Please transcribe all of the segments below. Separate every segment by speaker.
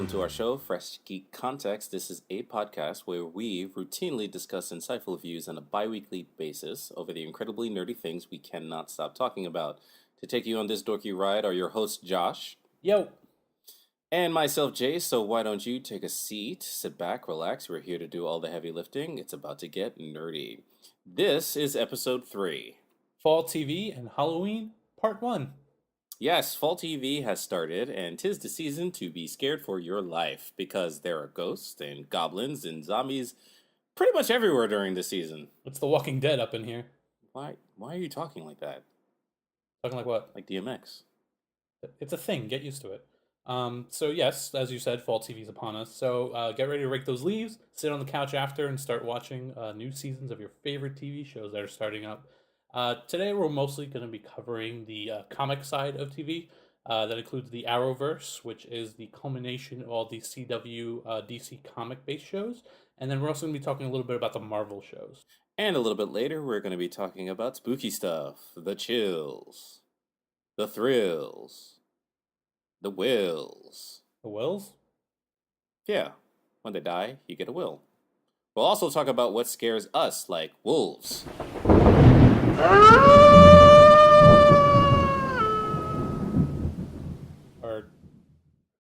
Speaker 1: to our show, Fresh Geek Context. This is a podcast where we routinely discuss insightful views on a bi-weekly basis over the incredibly nerdy things we cannot stop talking about. To take you on this dorky ride are your hosts, Josh.
Speaker 2: Yo.
Speaker 1: And myself, Jay. So why don't you take a seat, sit back, relax. We're here to do all the heavy lifting. It's about to get nerdy. This is episode 3.
Speaker 2: Fall TV and Halloween, part 1.
Speaker 1: Yes, fall TV has started, and 'tis the season to be scared for your life, because there are ghosts and goblins and zombies pretty much everywhere during the season.
Speaker 2: It's The Walking Dead up in here.
Speaker 1: Why are you talking like that?
Speaker 2: Talking like what?
Speaker 1: Like DMX.
Speaker 2: It's a thing. Get used to it. So yes, as you said, fall TV's upon us. So get ready to rake those leaves, sit on the couch after, and start watching new seasons of your favorite TV shows that are starting up. Today we're mostly going to be covering the comic side of TV. That includes the Arrowverse, which is the culmination of all the CW DC comic-based shows. And then we're also going to be talking a little bit about the Marvel shows.
Speaker 1: And a little bit later, we're going to be talking about spooky stuff, the chills, the thrills, the wills.
Speaker 2: The Wills?
Speaker 1: Yeah, when they die, you get a will. We'll also talk about what scares us, like wolves.
Speaker 2: Are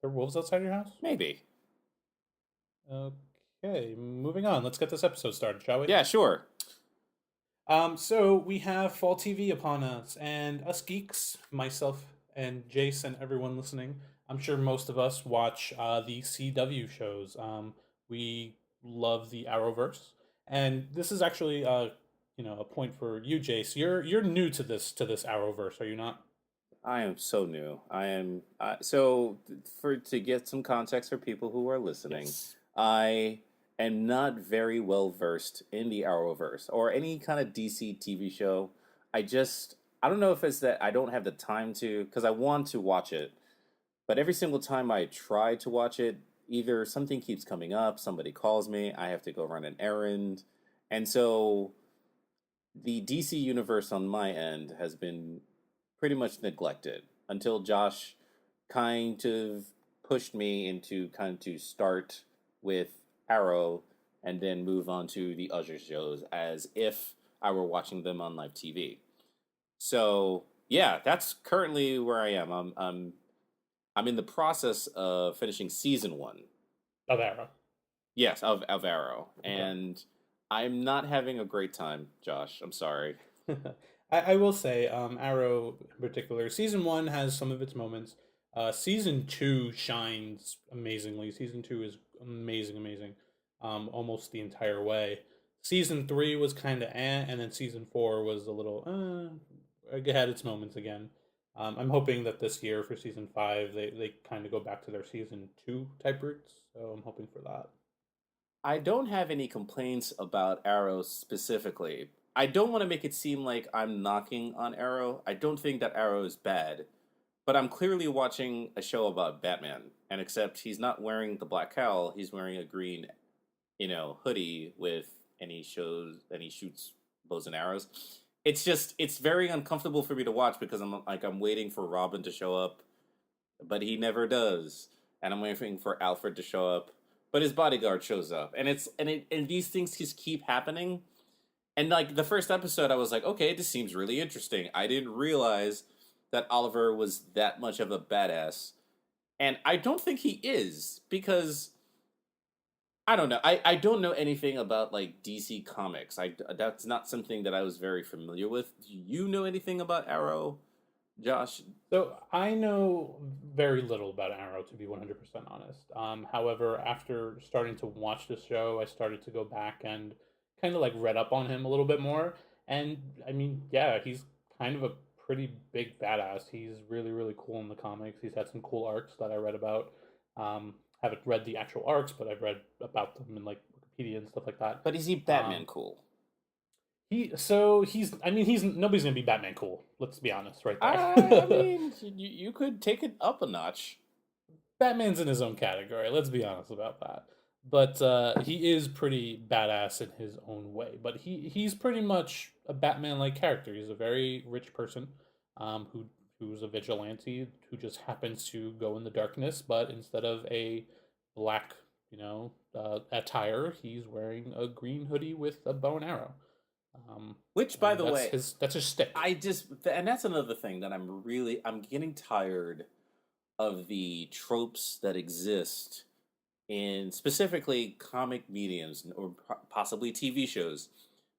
Speaker 2: there wolves outside your house?
Speaker 1: Maybe.
Speaker 2: Okay, moving on. Let's get this episode started, shall we?
Speaker 1: Yeah, sure.
Speaker 2: So we have fall TV upon us, and us geeks, myself and Jace and everyone listening, I'm sure most of us watch the CW shows. We love the Arrowverse, and this is actually a point for you, Jace. You're new to this Arrowverse, are you not?
Speaker 1: I am so new. I am to get some context for people who are listening.
Speaker 2: Yes.
Speaker 1: I am not very well versed in the Arrowverse or any kind of DC TV show. I don't know if it's that I don't have the time to, because I want to watch it, but every single time I try to watch it, either something keeps coming up, somebody calls me, I have to go run an errand, and so the DC universe on my end has been pretty much neglected until Josh kind of pushed me into to start with Arrow and then move on to the other shows as if I were watching them on live TV. So yeah, that's currently where I am. I'm in the process of finishing season 1.
Speaker 2: Of Arrow.
Speaker 1: Yes, of Arrow,
Speaker 2: Okay.
Speaker 1: and I'm not having a great time, Josh. I'm sorry.
Speaker 2: I will say, Arrow in particular, season 1 has some of its moments. Season 2 shines amazingly. Season 2 is amazing. Almost the entire way. Season 3 was kind of and then season 4 was a little it had its moments again. I'm hoping that this year for season 5 they kind of go back to their season 2 type roots. So I'm hoping for that.
Speaker 1: I don't have any complaints about Arrow specifically. I don't want to make it seem like I'm knocking on Arrow. I don't think that Arrow is bad. But I'm clearly watching a show about Batman. And except he's not wearing the black cowl, he's wearing a green, hoodie and he shoots bows and arrows. It's very uncomfortable for me to watch because I'm waiting for Robin to show up, but he never does. And I'm waiting for Alfred to show up, but his bodyguard shows up. And these things just keep happening. And like the first episode, I was like, okay, this seems really interesting. I didn't realize that Oliver was that much of a badass. And I don't think he is, because I don't know. I don't know anything about like DC Comics. That's not something that I was very familiar with. Do you know anything about Arrow, Josh?
Speaker 2: So I know very little about Arrow, to be 100% honest. However, after starting to watch this show, I started to go back and kind of like read up on him a little bit more. And I mean, yeah, he's kind of a pretty big badass. He's really cool in the comics. He's had some cool arcs that I read about. Haven't read the actual arcs, but I've read about them in like Wikipedia and stuff like that.
Speaker 1: But is he Batman cool?
Speaker 2: He's nobody's gonna be Batman cool. Let's be honest, right there.
Speaker 1: I mean, you could take it up a notch.
Speaker 2: Batman's in his own category. Let's be honest about that. But he is pretty badass in his own way. But he's pretty much a Batman-like character. He's a very rich person, who's a vigilante who just happens to go in the darkness. But instead of a black, attire. He's wearing a green hoodie with a bow and arrow. Um,
Speaker 1: Which, by
Speaker 2: and
Speaker 1: the
Speaker 2: that's
Speaker 1: way,
Speaker 2: his stick.
Speaker 1: and that's another thing that I'm getting tired of the tropes that exist in specifically comic mediums or possibly TV shows.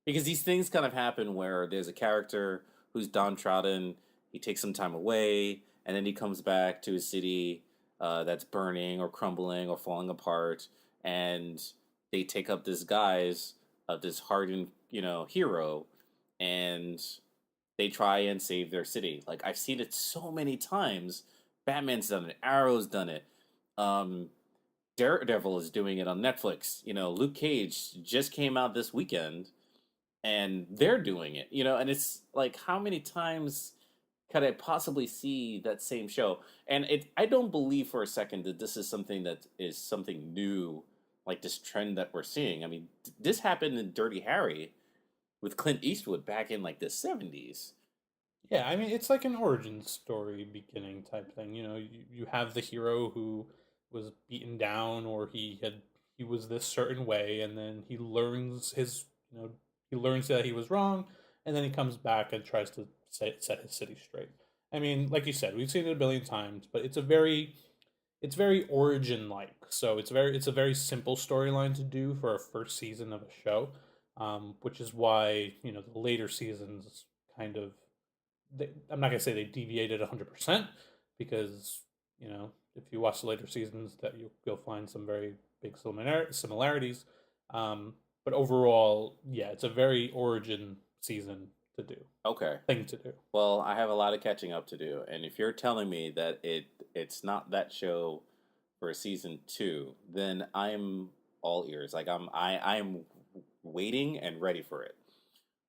Speaker 1: Because these things kind of happen where there's a character who's downtrodden, he takes some time away, and then he comes back to a city that's burning or crumbling or falling apart, and they take up this guise of this hardened, hero, and they try and save their city. Like I've seen it so many times. Batman's done it. Arrow's done it. Um, Daredevil is doing it on Netflix. Luke Cage just came out this weekend, and they're doing it. And it's like, how many times could I possibly see that same show? And I don't believe for a second that this is something that is something new, like this trend that we're seeing. I mean, this happened in Dirty Harry with Clint Eastwood back in like the 70s.
Speaker 2: Yeah, I mean, it's like an origin story beginning type thing. You have the hero who was beaten down, or he was this certain way, and then he learns that he was wrong, and then he comes back and tries to set his city straight. I mean, like you said, we've seen it a billion times, but it's very origin like. So it's a very simple storyline to do for a first season of a show, which is why the later seasons kind of, I'm not gonna say they deviated 100%, because if you watch the later seasons, that you'll find some very big similarities. But overall, yeah, it's a very origin season to do
Speaker 1: Okay.
Speaker 2: thing to do.
Speaker 1: Well, I have a lot of catching up to do, and if you're telling me that it's not that show for season 2, then I'm all ears. Like I'm waiting and ready for it.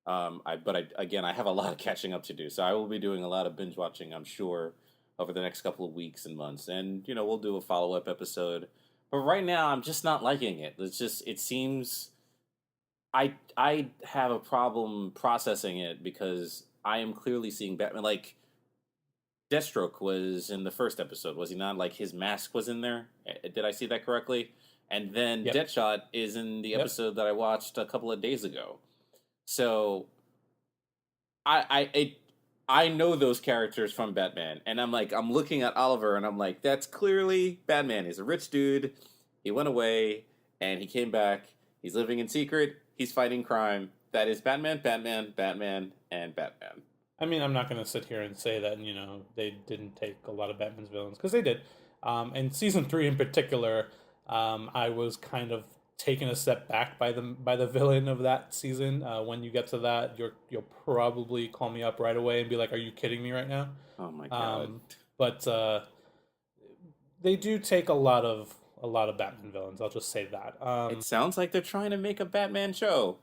Speaker 1: Again, I have a lot of catching up to do, so I will be doing a lot of binge watching, I'm sure, over the next couple of weeks and months, and we'll do a follow up episode. But right now, I'm just not liking it. It seems I have a problem processing it because I am clearly seeing Batman. Like Deathstroke was in the first episode, was he not? Like his mask was in there. Did I see that correctly? And then
Speaker 2: Yep.
Speaker 1: Deadshot is in the
Speaker 2: Yep.
Speaker 1: episode that I watched a couple of days ago. So I know those characters from Batman, and I'm looking at Oliver, and I'm like, that's clearly Batman. He's a rich dude. He went away, and he came back. He's living in secret. He's fighting crime. That is Batman, Batman, Batman, and Batman.
Speaker 2: I mean, I'm not going to sit here and say that they didn't take a lot of Batman's villains, because they did. And season 3 in particular, I was kind of taken a step back by the villain of that season. When you get to that, you'll probably call me up right away and be like, "Are you kidding me right now?"
Speaker 1: Oh my god!
Speaker 2: Um, but they do take a lot of Batman villains. I'll just say that.
Speaker 1: It sounds like they're trying to make a Batman show.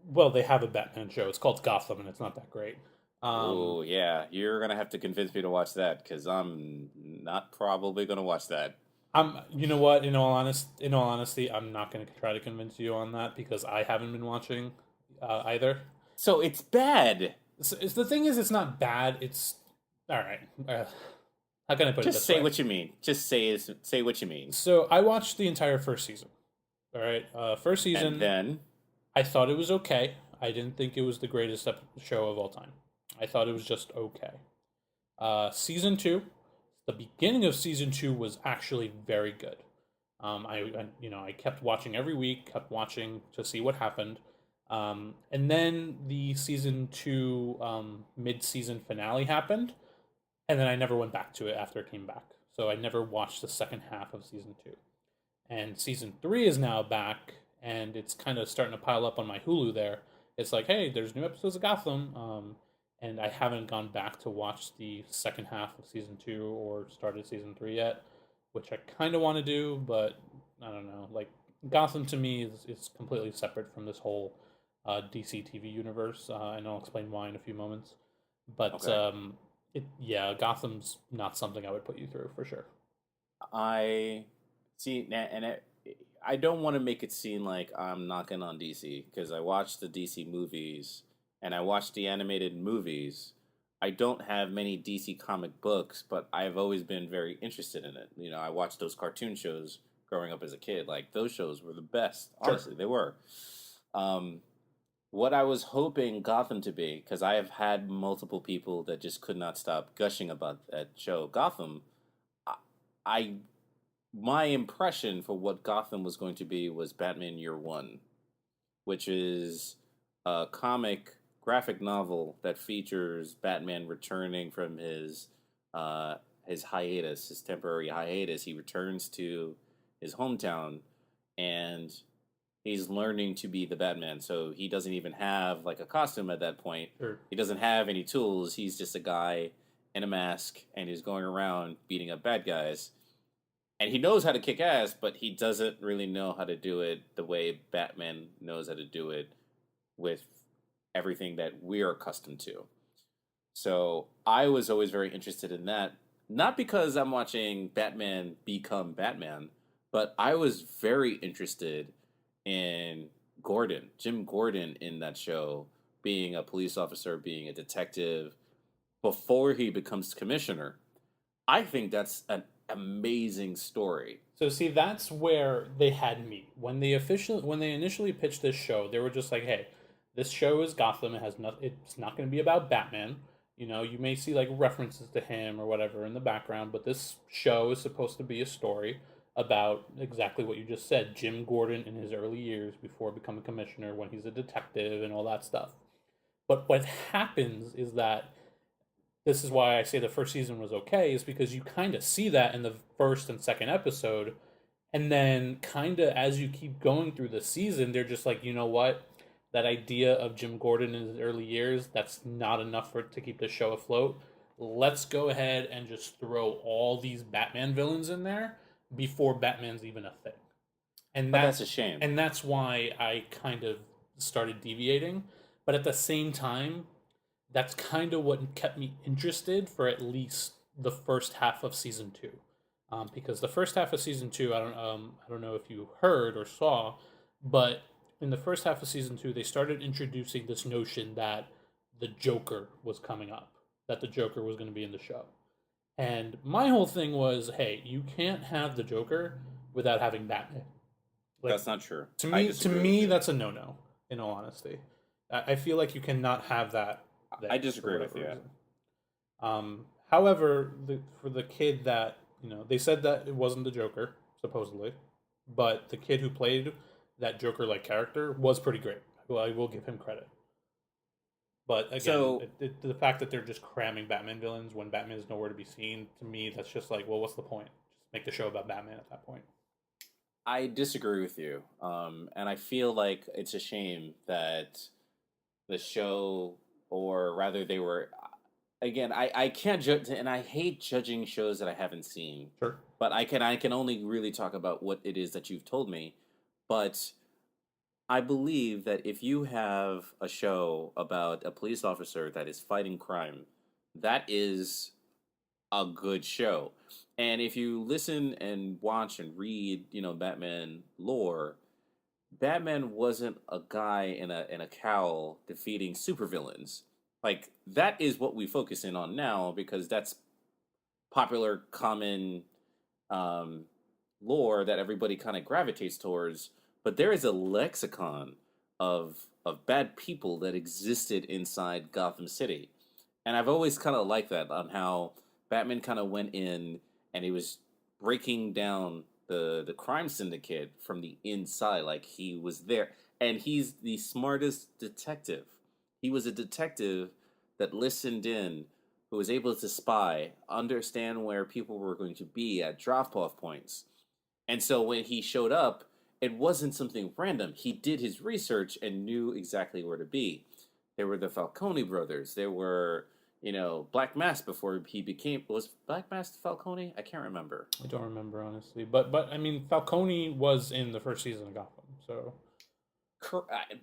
Speaker 2: Well, they have a Batman show. It's called Gotham, and it's not that great. Um,
Speaker 1: Oh yeah, you're gonna have to convince me to watch that because I'm not probably gonna watch that.
Speaker 2: you know what? In all honesty, I'm not going to try to convince you on that, because I haven't been watching either.
Speaker 1: So it's bad.
Speaker 2: The thing is, it's not bad. It's all right. How can I put it
Speaker 1: Just
Speaker 2: this
Speaker 1: say
Speaker 2: way?
Speaker 1: what you mean. Just say what you mean.
Speaker 2: So I watched the entire first season. All right, first
Speaker 1: And
Speaker 2: season,
Speaker 1: then
Speaker 2: I thought it was okay. I didn't think it was the greatest show of all time. I thought it was just okay. Season 2, the beginning of season 2 was actually very good. I kept watching every week, kept watching to see what happened. And then the season 2 mid-season finale happened, and then I never went back to it after it came back. So I never watched the second half of season 2. And season 3 is now back, and it's kind of starting to pile up on my Hulu there. It's like, hey, there's new episodes of Gotham, and I haven't gone back to watch the second half of season 2 or started season 3 yet, which I kind of want to do, but I don't know. Like, Gotham to me is completely separate from this whole DC TV universe, and I'll explain why in a few moments. But
Speaker 1: okay.
Speaker 2: yeah, Gotham's not something I would put you through for sure.
Speaker 1: I see, I don't want to make it seem like I'm knocking on DC because I watched the DC movies and I watched the animated movies. I don't have many DC comic books, but I've always been very interested in it. I watched those cartoon shows growing up as a kid. Like those shows were the best.
Speaker 2: Sure.
Speaker 1: Honestly, they were. Um, what I was hoping Gotham to be, because I have had multiple people that just could not stop gushing about that show, Gotham. I, I my impression for what Gotham was going to be was Batman Year One, which is a comic graphic novel that features Batman returning from uh, his hiatus, his temporary hiatus. He returns to his hometown, and he's learning to be the Batman. So he doesn't even have like a costume at that point.
Speaker 2: Sure.
Speaker 1: He doesn't have any tools. He's just a guy in a mask, and he's going around beating up bad guys. And he knows how to kick ass, but he doesn't really know how to do it the way Batman knows how to do it with everything that we're accustomed to. So I was always very interested in that. Not because I'm watching Batman become Batman, but I was very interested in Jim Gordon in that show, being a police officer, being a detective before he becomes commissioner. I think that's an amazing story.
Speaker 2: So see, that's where they had me when they initially pitched this show. They were just like, "Hey, this show is Gotham. It has not. It's not going to be about Batman. You know, you may see like references to him or whatever in the background, but this show is supposed to be a story about exactly what you just said, Jim Gordon in his early years before becoming commissioner, when he's a detective and all that stuff. But what happens is that this is why I say the first season was okay, is because you kind of see that in the first and second episode, and then kind of as you keep going through the season, they're just like, you know what, that idea of Jim Gordon in his early years, that's not enough for it to keep the show afloat. Let's go ahead and just throw all these Batman villains in there before Batman's even a thing. And
Speaker 1: But that's a shame.
Speaker 2: that's why I kind of started deviating. But at the same time, that's kind of what kept me interested for at least the first half of season two. Because the first half of season two, I don't know if you heard or saw, but in the first half of season two, they started introducing this notion that the Joker was coming up, that the Joker was going to be in the show. And my whole thing was, hey, you can't have the Joker without having Batman. Like,
Speaker 1: That's not true.
Speaker 2: to me, that's a no-no. In all honesty, I feel like you cannot have that.
Speaker 1: I disagree with you.
Speaker 2: However, for the kid that they said that it wasn't the Joker supposedly, but the kid who played that Joker-like character was pretty great. Well, I will give him credit. But again,
Speaker 1: So
Speaker 2: the fact that they're just cramming Batman villains when Batman is nowhere to be seen, to me, that's just like, well, what's the point? Just make the show about Batman at that point.
Speaker 1: I disagree with you, and I feel like it's a shame that the show, or rather, they were. Again, I can't judge, and I hate judging shows that I haven't seen.
Speaker 2: Sure.
Speaker 1: But I can only really talk about what it is that you've told me. But I believe that if you have a show about a police officer that is fighting crime, that is a good show. And if you listen and watch and read, Batman lore, Batman wasn't a guy in a cowl defeating supervillains. Like that is what we focus in on now because that's popular common um, lore that everybody kind of gravitates towards. But there is a lexicon of bad people that existed inside Gotham City, and I've always kind of liked that on how Batman kind of went in and he was breaking down the crime syndicate from the inside, like he was there, and he's the smartest detective. He was a detective that listened in, who was able to spy, understand where people were going to be at drop-off points. And so when he showed up, it wasn't something random. He did his research and knew exactly where to be. There were the Falcone brothers. There were, Black Mask before he became... Was Black Mask Falcone? I can't remember.
Speaker 2: I don't remember, honestly. But I mean, Falcone was in the first season of Gotham, so...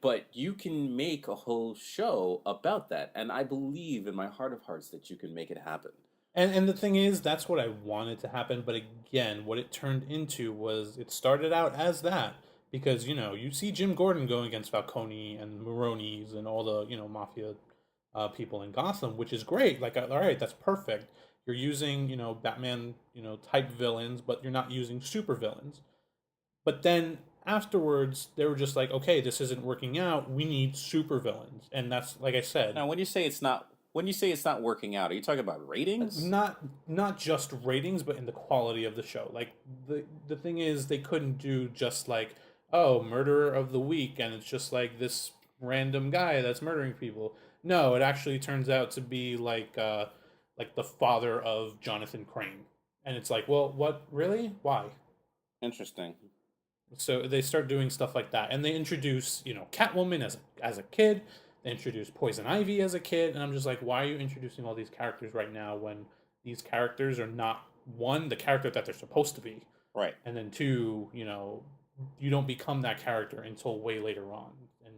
Speaker 1: But you can make a whole show about that, and I believe in my heart of hearts that you can make it happen.
Speaker 2: And the thing is, that's what I wanted to happen, but again, what it turned into was it started out as that because you see Jim Gordon going against Falcone and Maronis and all the mafia people in Gotham, which is great. Like, all right, that's perfect. You're using Batman type villains, but you're not using super villains. But then afterwards, they were just like, okay, this isn't working out. We need supervillains, and that's like I said,
Speaker 1: Now, when you say it's not working out, are you talking about ratings?
Speaker 2: not not just ratings, but in the quality of the show. Like the thing is, they couldn't do just like, oh, murderer of the week, and it's just like this random guy that's murdering people. No, it actually turns out to be like the father of Jonathan Crane, and it's like, well, what really? Why?
Speaker 1: Interesting.
Speaker 2: So they start doing stuff like that, and they introduce Catwoman as a kid. They introduce Poison Ivy as a kid, and I'm just like, why are you introducing all these characters right now when these characters are not one the character that they're supposed to be,
Speaker 1: Right.
Speaker 2: and then two, you don't become that character until way later on, and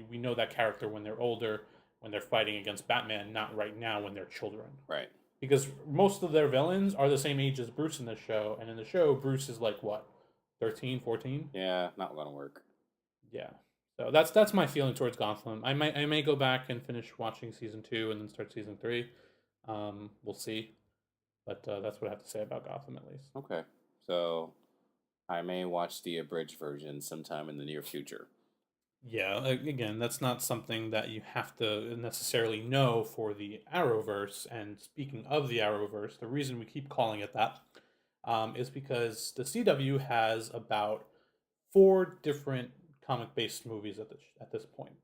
Speaker 2: we know that character when they're older, when they're fighting against Batman, not right now when they're children.
Speaker 1: Right.
Speaker 2: Because most of their villains are the same age as Bruce in the show, and in the show, Bruce is like what, 13, 14?
Speaker 1: Yeah, not gonna work.
Speaker 2: Yeah. So that's my feeling towards Gotham. I may go back and finish watching season 2 and then start season 3. We'll see, but that's what I have to say about Gotham at least.
Speaker 1: Okay. So I may watch the abridged version sometime in the near future.
Speaker 2: Yeah, again, that's not something that you have to necessarily know for the Arrowverse. And speaking of the Arrowverse, the reason we keep calling it that is because the CW has about 4 different comic-based movies at this point.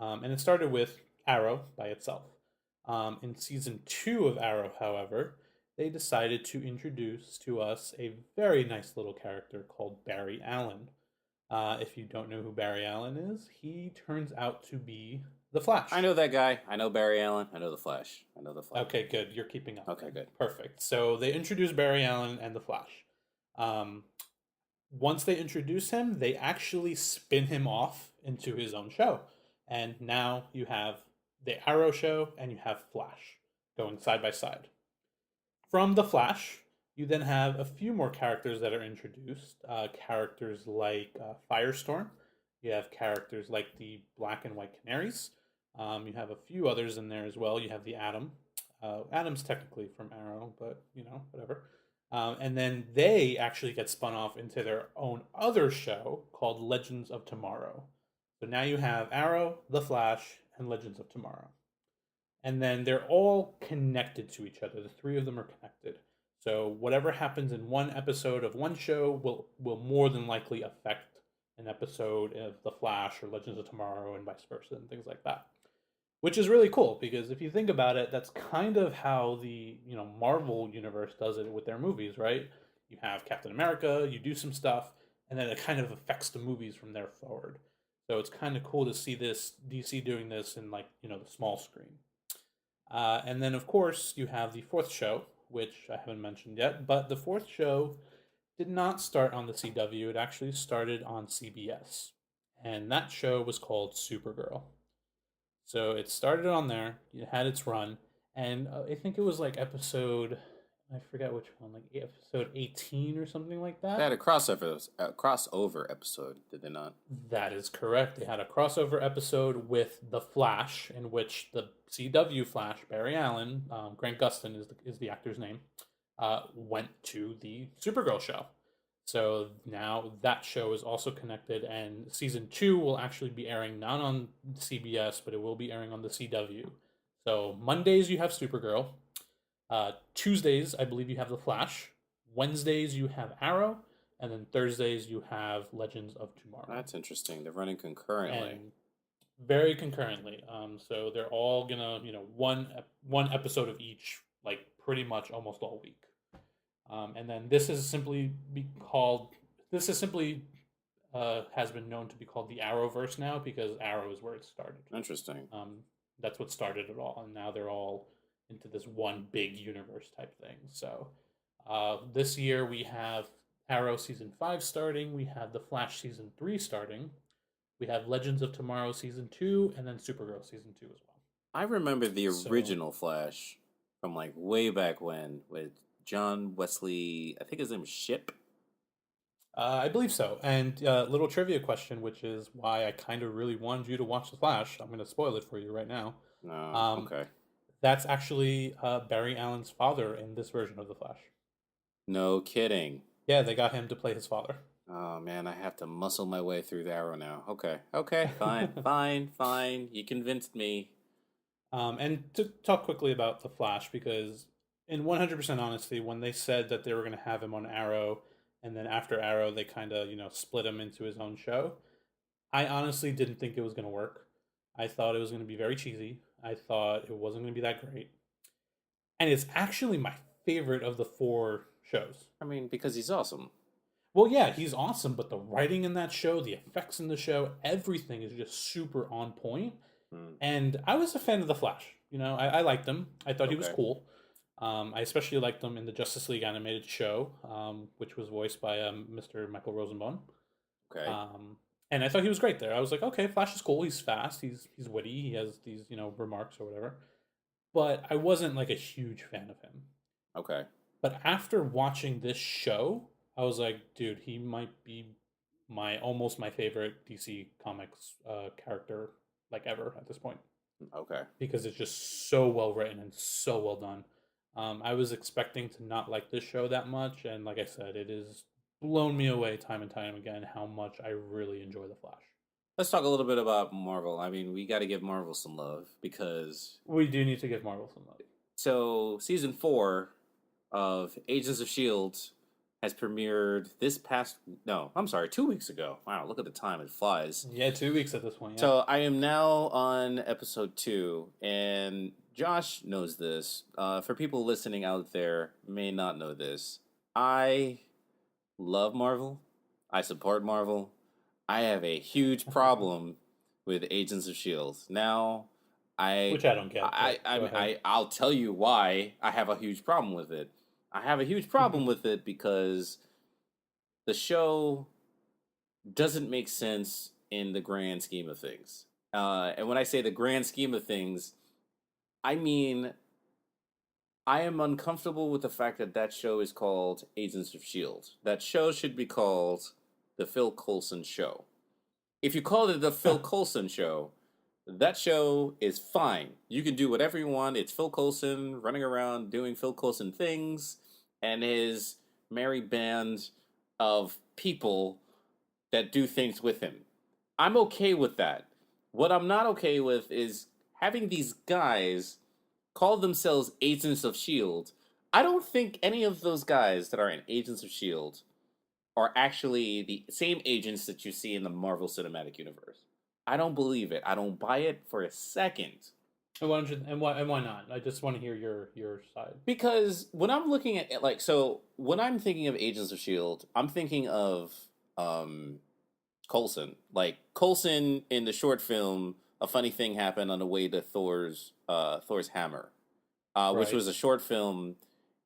Speaker 2: And it started with Arrow by itself. In season 2 of Arrow, however, they decided to introduce to us a very nice little character called Barry Allen. If you don't know who Barry Allen is, he turns out to be the Flash.
Speaker 1: I know that guy. I know Barry Allen. I know the Flash. I know the Flash.
Speaker 2: Okay, good. You're keeping up.
Speaker 1: Okay, good.
Speaker 2: Perfect. So they introduced Barry Allen and the Flash. Once they introduce him, they actually spin him off into his own show. And now you have the Arrow show and you have Flash going side by side. From the Flash, you then have a few more characters that are introduced. Characters like Firestorm. You have characters like the Black and White Canaries. You have a few others in there as well. You have the Atom. Atom's technically from Arrow, but whatever. And then they actually get spun off into their own other show called Legends of Tomorrow. So now you have Arrow, The Flash, and Legends of Tomorrow. And then they're all connected to each other. The 3 of them are connected. So whatever happens in one episode of one show will more than likely affect an episode of The Flash or Legends of Tomorrow and vice versa and things like that. Which is really cool because if you think about it, that's kind of how the Marvel universe does it with their movies, right? You have Captain America, you do some stuff, and then it kind of affects the movies from there forward. So it's kind of cool to see this DC doing this in the small screen. And then of course you have the 4th show, which I haven't mentioned yet, but the 4th show did not start on the CW. It actually started on CBS, and that show was called Supergirl. So it started on there. It had its run, and I think it was like episode, I forget which one, like episode 18 or something like that.
Speaker 1: They had a crossover episode, did they not?
Speaker 2: That is correct. They had a crossover episode with The Flash, in which the CW Flash, Barry Allen, Grant Gustin is the actor's name, went to the Supergirl show. So now that show is also connected, and season 2 will actually be airing not on CBS, but it will be airing on the CW. So Mondays you have Supergirl. Tuesdays, I believe you have The Flash. Wednesdays you have Arrow, and then Thursdays you have Legends of Tomorrow.
Speaker 1: That's interesting. They're running concurrently.
Speaker 2: And very concurrently. So they're all gonna, one episode of each, like pretty much almost all week. And then this is simply has been known to be called the Arrowverse now because Arrow is where it started.
Speaker 1: Interesting.
Speaker 2: That's what started it all, and now they're all into this one big universe type thing. So this year we have Arrow season 5 starting, we have The Flash season 3 starting, we have Legends of Tomorrow season 2, and then Supergirl season 2 as well.
Speaker 1: I remember the original Flash from like way back when with John Wesley, I think his name was Ship.
Speaker 2: I believe so. And little trivia question, which is why I kind of really wanted you to watch The Flash. I'm going to spoil it for you right now.
Speaker 1: Okay.
Speaker 2: That's actually Barry Allen's father in this version of The Flash.
Speaker 1: No kidding.
Speaker 2: Yeah, they got him to play his father.
Speaker 1: Oh man, I have to muscle my way through the Arrow now. Okay, okay, fine, fine, fine. You convinced me.
Speaker 2: And to talk quickly about the Flash, because in 100% honesty, when they said that they were going to have him on Arrow, and then after Arrow they kind of split him into his own show, I honestly didn't think it was going to work. I thought it was going to be very cheesy. I thought it wasn't going to be that great, and it's actually my favorite of the four shows.
Speaker 1: I mean, because he's awesome.
Speaker 2: Well, yeah, he's awesome, but the writing in that show, the effects in the show, everything is just super on point.
Speaker 1: Hmm.
Speaker 2: And I was a fan of the Flash. I liked him. I thought he was
Speaker 1: Okay,
Speaker 2: cool. I especially liked him in the Justice League animated show, which was voiced by Mr. Michael Rosenbaum.
Speaker 1: okay,
Speaker 2: Um, and I thought he was great there. I was like, okay, Flash is cool. He's fast. He's witty. He has these remarks or whatever. But I wasn't like a huge fan of him.
Speaker 1: okay.
Speaker 2: But after watching this show, I was like, dude, he might be my almost my favorite DC Comics character like ever at this point,
Speaker 1: Okay.
Speaker 2: because it's just so well written and so well done. I was expecting to not like this show that much, and like I said, it has blown me away time and time again how much I really enjoy the Flash.
Speaker 1: Let's talk a little bit about Marvel. I mean, we got to give Marvel some love because
Speaker 2: We do need to give Marvel some love.
Speaker 1: season 4 of Agents of Shield has premiered this past. No, I'm sorry, 2 weeks ago. Wow, look at the time; it flies.
Speaker 2: Yeah, 2 weeks at this point. Yeah.
Speaker 1: So I am now on episode 2, and Josh knows this. For people listening out there, may not know this. I love Marvel. I support Marvel. I have a huge problem with Agents of Shield. Now, I
Speaker 2: Which I don't get.
Speaker 1: I'll tell you why I have a huge problem with it. I have a huge problem with it because the show doesn't make sense in the grand scheme of things. And when I say the grand scheme of things, I mean I am uncomfortable with the fact that that show is called Agents of Shield. That show should be called the Phil Coulson Show. If you call it the Phil Coulson Show, that show is fine. You can do whatever you want. It's Phil Coulson running around doing Phil Coulson things and his merry band of people that do things with him. I'm okay with that. What I'm not okay with is having these guys call themselves Agents of S.H.I.E.L.D. I don't think any of those guys that are in Agents of S.H.I.E.L.D. are actually the same agents that you see in the Marvel Cinematic Universe. I don't believe it. I don't buy it for a second.
Speaker 2: And why not? I just want to hear your side.
Speaker 1: Because when I'm looking at it, when I'm thinking of Agents of S.H.I.E.L.D., I'm thinking of Coulson. Like Coulson in the short film, a funny thing happened on the way to Thor's hammer, which
Speaker 2: Right.
Speaker 1: was a short film.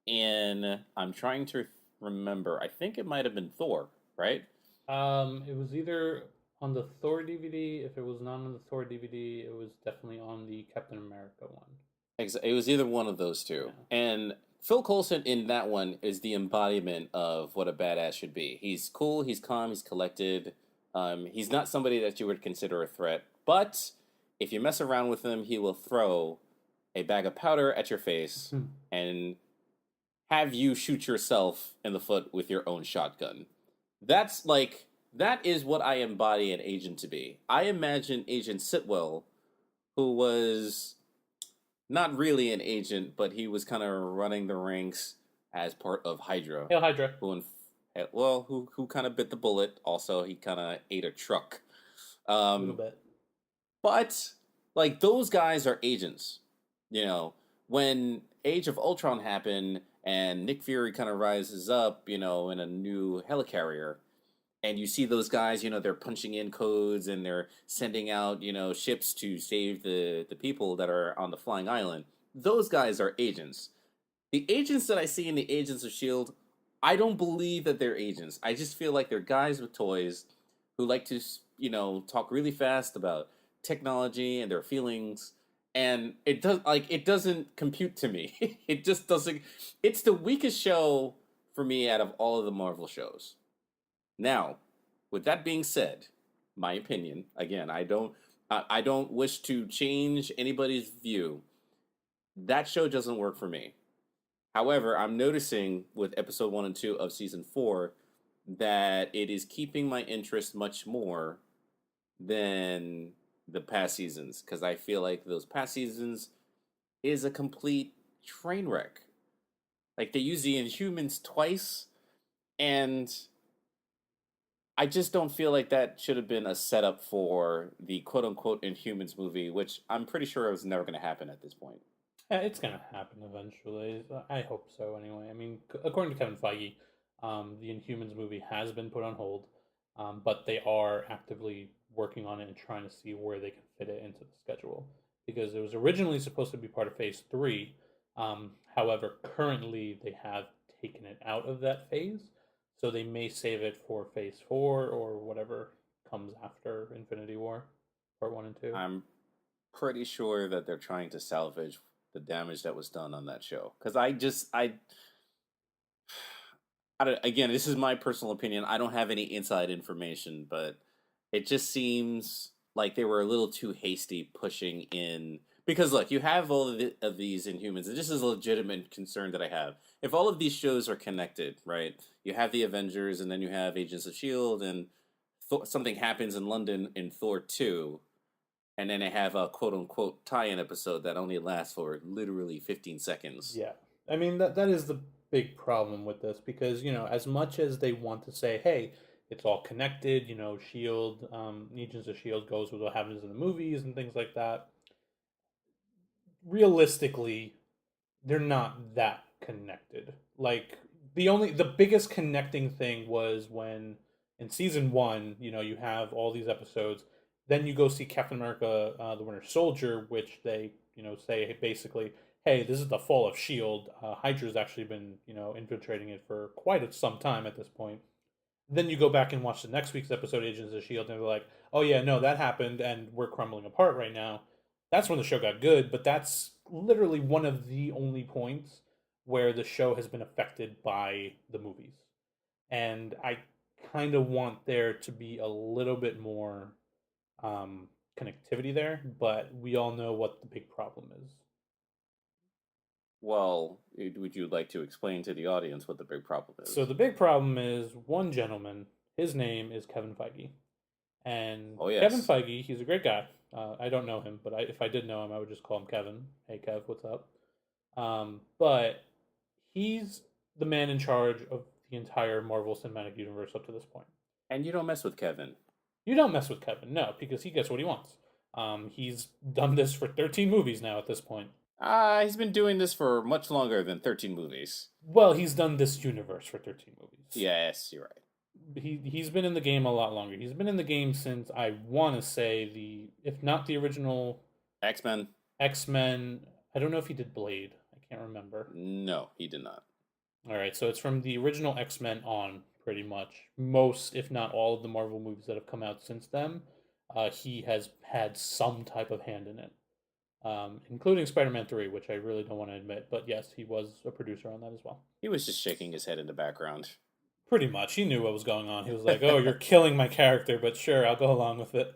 Speaker 1: And I'm trying to remember. I think it might have been Thor, right?
Speaker 2: It was either on the Thor DVD. If it was not on the Thor DVD, it was definitely on the Captain America one.
Speaker 1: It was either one of those two.
Speaker 2: Yeah.
Speaker 1: And Phil Coulson in that one is the embodiment of what a badass should be. He's cool, he's calm, he's collected. He's not somebody that you would consider a threat, but if you mess around with him, he will throw a bag of powder at your face and have you shoot yourself in the foot with your own shotgun. That is what I embody an agent to be. I imagine Agent Sitwell, who was not really an agent, but he was kind of running the ranks as part of Hydra.
Speaker 2: Hail Hydra.
Speaker 1: Who kind of bit the bullet. Also, he kind of ate a truck.
Speaker 2: A little bit.
Speaker 1: But like those guys are agents. You know, when Age of Ultron happened and Nick Fury kind of rises up, in a new helicarrier, and you see those guys, they're punching in codes and they're sending out, ships to save the people that are on the flying island. Those guys are agents. The agents that I see in the Agents of S.H.I.E.L.D., I don't believe that they're agents. I just feel like they're guys with toys who like to, talk really fast about technology and their feelings. And it doesn't compute to me. It just doesn't. It's the weakest show for me out of all of the Marvel shows. Now, with that being said, my opinion again, I don't wish to change anybody's view. That show doesn't work for me. However, I'm noticing with episode 1 and 2 of season 4 that it is keeping my interest much more than the past seasons, because I feel like those past seasons is a complete train wreck. Like they use the Inhumans twice, and I just don't feel like that should have been a setup for the quote unquote Inhumans movie, which I'm pretty sure was never going to happen at this point.
Speaker 2: It's gonna happen eventually. I hope so. Anyway, I mean, according to Kevin Feige, the Inhumans movie has been put on hold, but they are actively working on it and trying to see where they can fit it into the schedule because it was originally supposed to be part of Phase Three. However, currently they have taken it out of that phase, so they may save it for Phase Four or whatever comes after Infinity War, Part One and Two.
Speaker 1: I'm pretty sure that they're trying to salvage the damage that was done on that show. Because I don't, again, this is my personal opinion. I don't have any inside information, but it just seems like they were a little too hasty pushing in. Because look, you have all of these Inhumans, and this is a legitimate concern that I have. If all of these shows are connected, right? You have the Avengers, and then you have Agents of Shield, and something happens in London in Thor 2, and then they have a quote unquote tie-in episode that only lasts for literally 15 seconds.
Speaker 2: Yeah. I mean that is the big problem with this because, as much as they want to say, hey, it's all connected, Shield, Agents of Shield goes with what happens in the movies and things like that. Realistically, they're not that connected. Like the biggest connecting thing was when in season one, you have all these episodes. Then you go see Captain America, the Winter Soldier, which they say basically, hey, this is the fall of Shield. Hydra's actually been infiltrating it for quite some time at this point. Then you go back and watch the next week's episode, Agents of Shield, and they're like, oh yeah, no, that happened, and we're crumbling apart right now. That's when the show got good, but that's literally one of the only points where the show has been affected by the movies. And I kind of want there to be a little bit more connectivity there, but we all know what the big problem is.
Speaker 1: Well, would you like to explain to the audience what the big problem is?
Speaker 2: So the big problem is one gentleman. His name is Kevin Feige, and
Speaker 1: Oh, yes.
Speaker 2: Kevin Feige, he's a great guy. I don't know him, but if I did know him, I would just call him Kevin. Hey, Kev, what's up? But he's the man in charge of the entire Marvel Cinematic Universe up to this point.
Speaker 1: And you don't mess with Kevin.
Speaker 2: You don't mess with Kevin, no, because he gets what he wants. He's done this for 13 movies now at this point.
Speaker 1: He's been doing this for much longer than 13 movies.
Speaker 2: Well, he's done this universe for 13 movies.
Speaker 1: Yes, you're right.
Speaker 2: He's been in the game a lot longer. He's been in the game since I want to say if not the original
Speaker 1: X-Men.
Speaker 2: X-Men. I don't know if he did Blade. I can't remember.
Speaker 1: No, he did not.
Speaker 2: All right, so it's from the original X-Men on, pretty much. Most, if not all, of the Marvel movies that have come out since then, he has had some type of hand in it, including Spider-Man 3, which I really don't want to admit. But yes, he was a producer on that as well.
Speaker 1: He was just shaking his head in the background.
Speaker 2: Pretty much. He knew what was going on. He was like, oh, you're killing my character, but sure, I'll go along with it.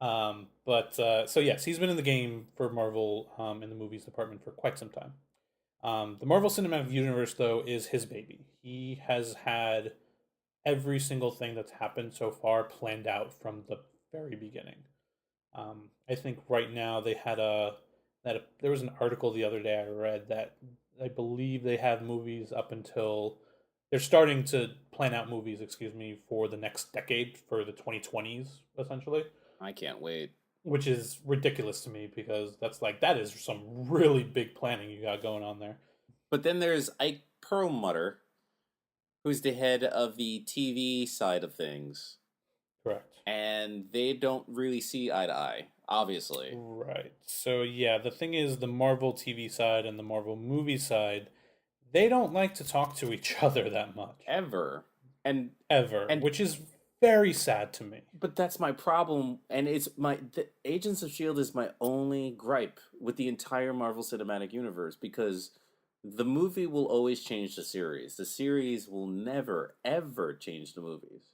Speaker 2: So yes, he's been in the game for Marvel in the movies department for quite some time. The Marvel Cinematic Universe, though, is his baby. He has had every single thing that's happened so far planned out from the very beginning. I think right now they had there was an article the other day I read that I believe they have movies up until they're starting to plan out movies, for the next decade, for the 2020s, essentially.
Speaker 1: I can't wait.
Speaker 2: Which is ridiculous to me because that is some really big planning you got going on there.
Speaker 1: But then there's Ike Perlmutter, who's the head of the TV side of things.
Speaker 2: Correct.
Speaker 1: And they don't really see eye to eye, obviously.
Speaker 2: Right. So yeah, the thing is, the Marvel TV side and the Marvel movie side, they don't like to talk to each other that much.
Speaker 1: Ever.
Speaker 2: Which is very sad to me.
Speaker 1: But that's my problem, and the Agents of S.H.I.E.L.D. is my only gripe with the entire Marvel Cinematic Universe, because the movie will always change the series. The series will never, ever change the movies.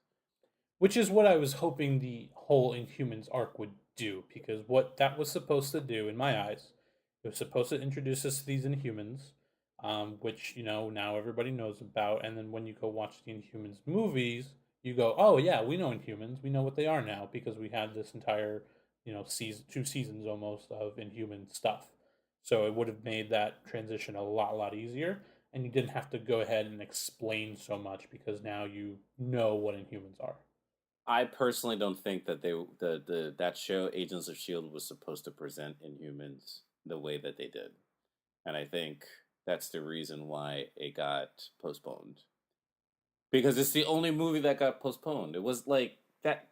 Speaker 2: Which is what I was hoping the whole Inhumans arc would do, because what that was supposed to do, in my eyes, it was supposed to introduce us to these Inhumans. which now everybody knows about. And then when you go watch the Inhumans movies, you go, oh yeah, we know Inhumans, we know what they are now because we had this entire season, 2 seasons almost of Inhuman stuff. So it would have made that transition a lot easier, and you didn't have to go ahead and explain so much because now you know what Inhumans are.
Speaker 1: I personally don't think that that show Agents of Shield was supposed to present Inhumans the way that they did, and I think that's the reason why it got postponed. Because it's the only movie that got postponed. It was like that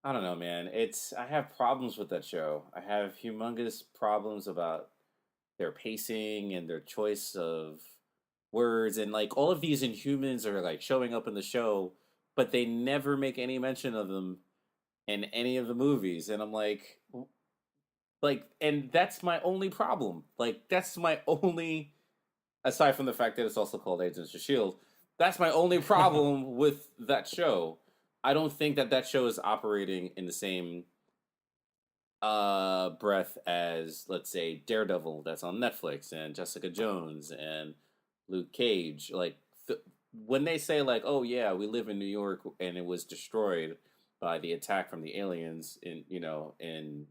Speaker 1: I don't know, man. It's I have problems with that show. I have humongous problems about their pacing and their choice of words, and like all of these Inhumans are like showing up in the show, but they never make any mention of them in any of the movies, and I'm like, and that's my only problem. Like that's my only, aside from the fact that it's also called Agents of Shield, that's my only problem with that show. I don't think that that show is operating in the same breath as, let's say, Daredevil that's on Netflix, and Jessica Jones and Luke Cage. Like when they say like, "Oh yeah, we live in New York and it was destroyed by the attack from the aliens in in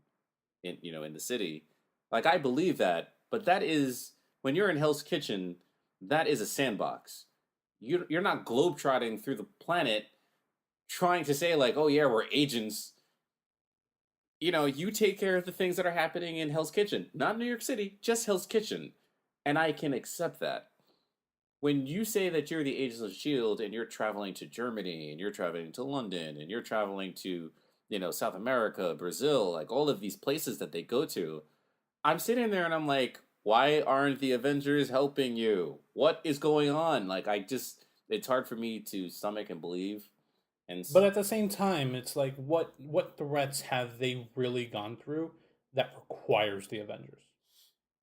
Speaker 1: the city," like I believe that, but that is when you're in Hell's Kitchen, that is a sandbox. You're not globetrotting through the planet trying to say like, "Oh yeah, we're agents." You take care of the things that are happening in Hell's Kitchen, not New York City, just Hell's Kitchen, and I can accept that. When you say that you're the Agents of Shield and you're traveling to Germany and you're traveling to London and you're traveling to South America, Brazil, like all of these places that they go to, I'm sitting there and I'm like, why aren't the Avengers helping you? What is going on? Like it's hard for me to stomach and believe. And
Speaker 2: But at the same time, it's like what threats have they really gone through that requires the Avengers?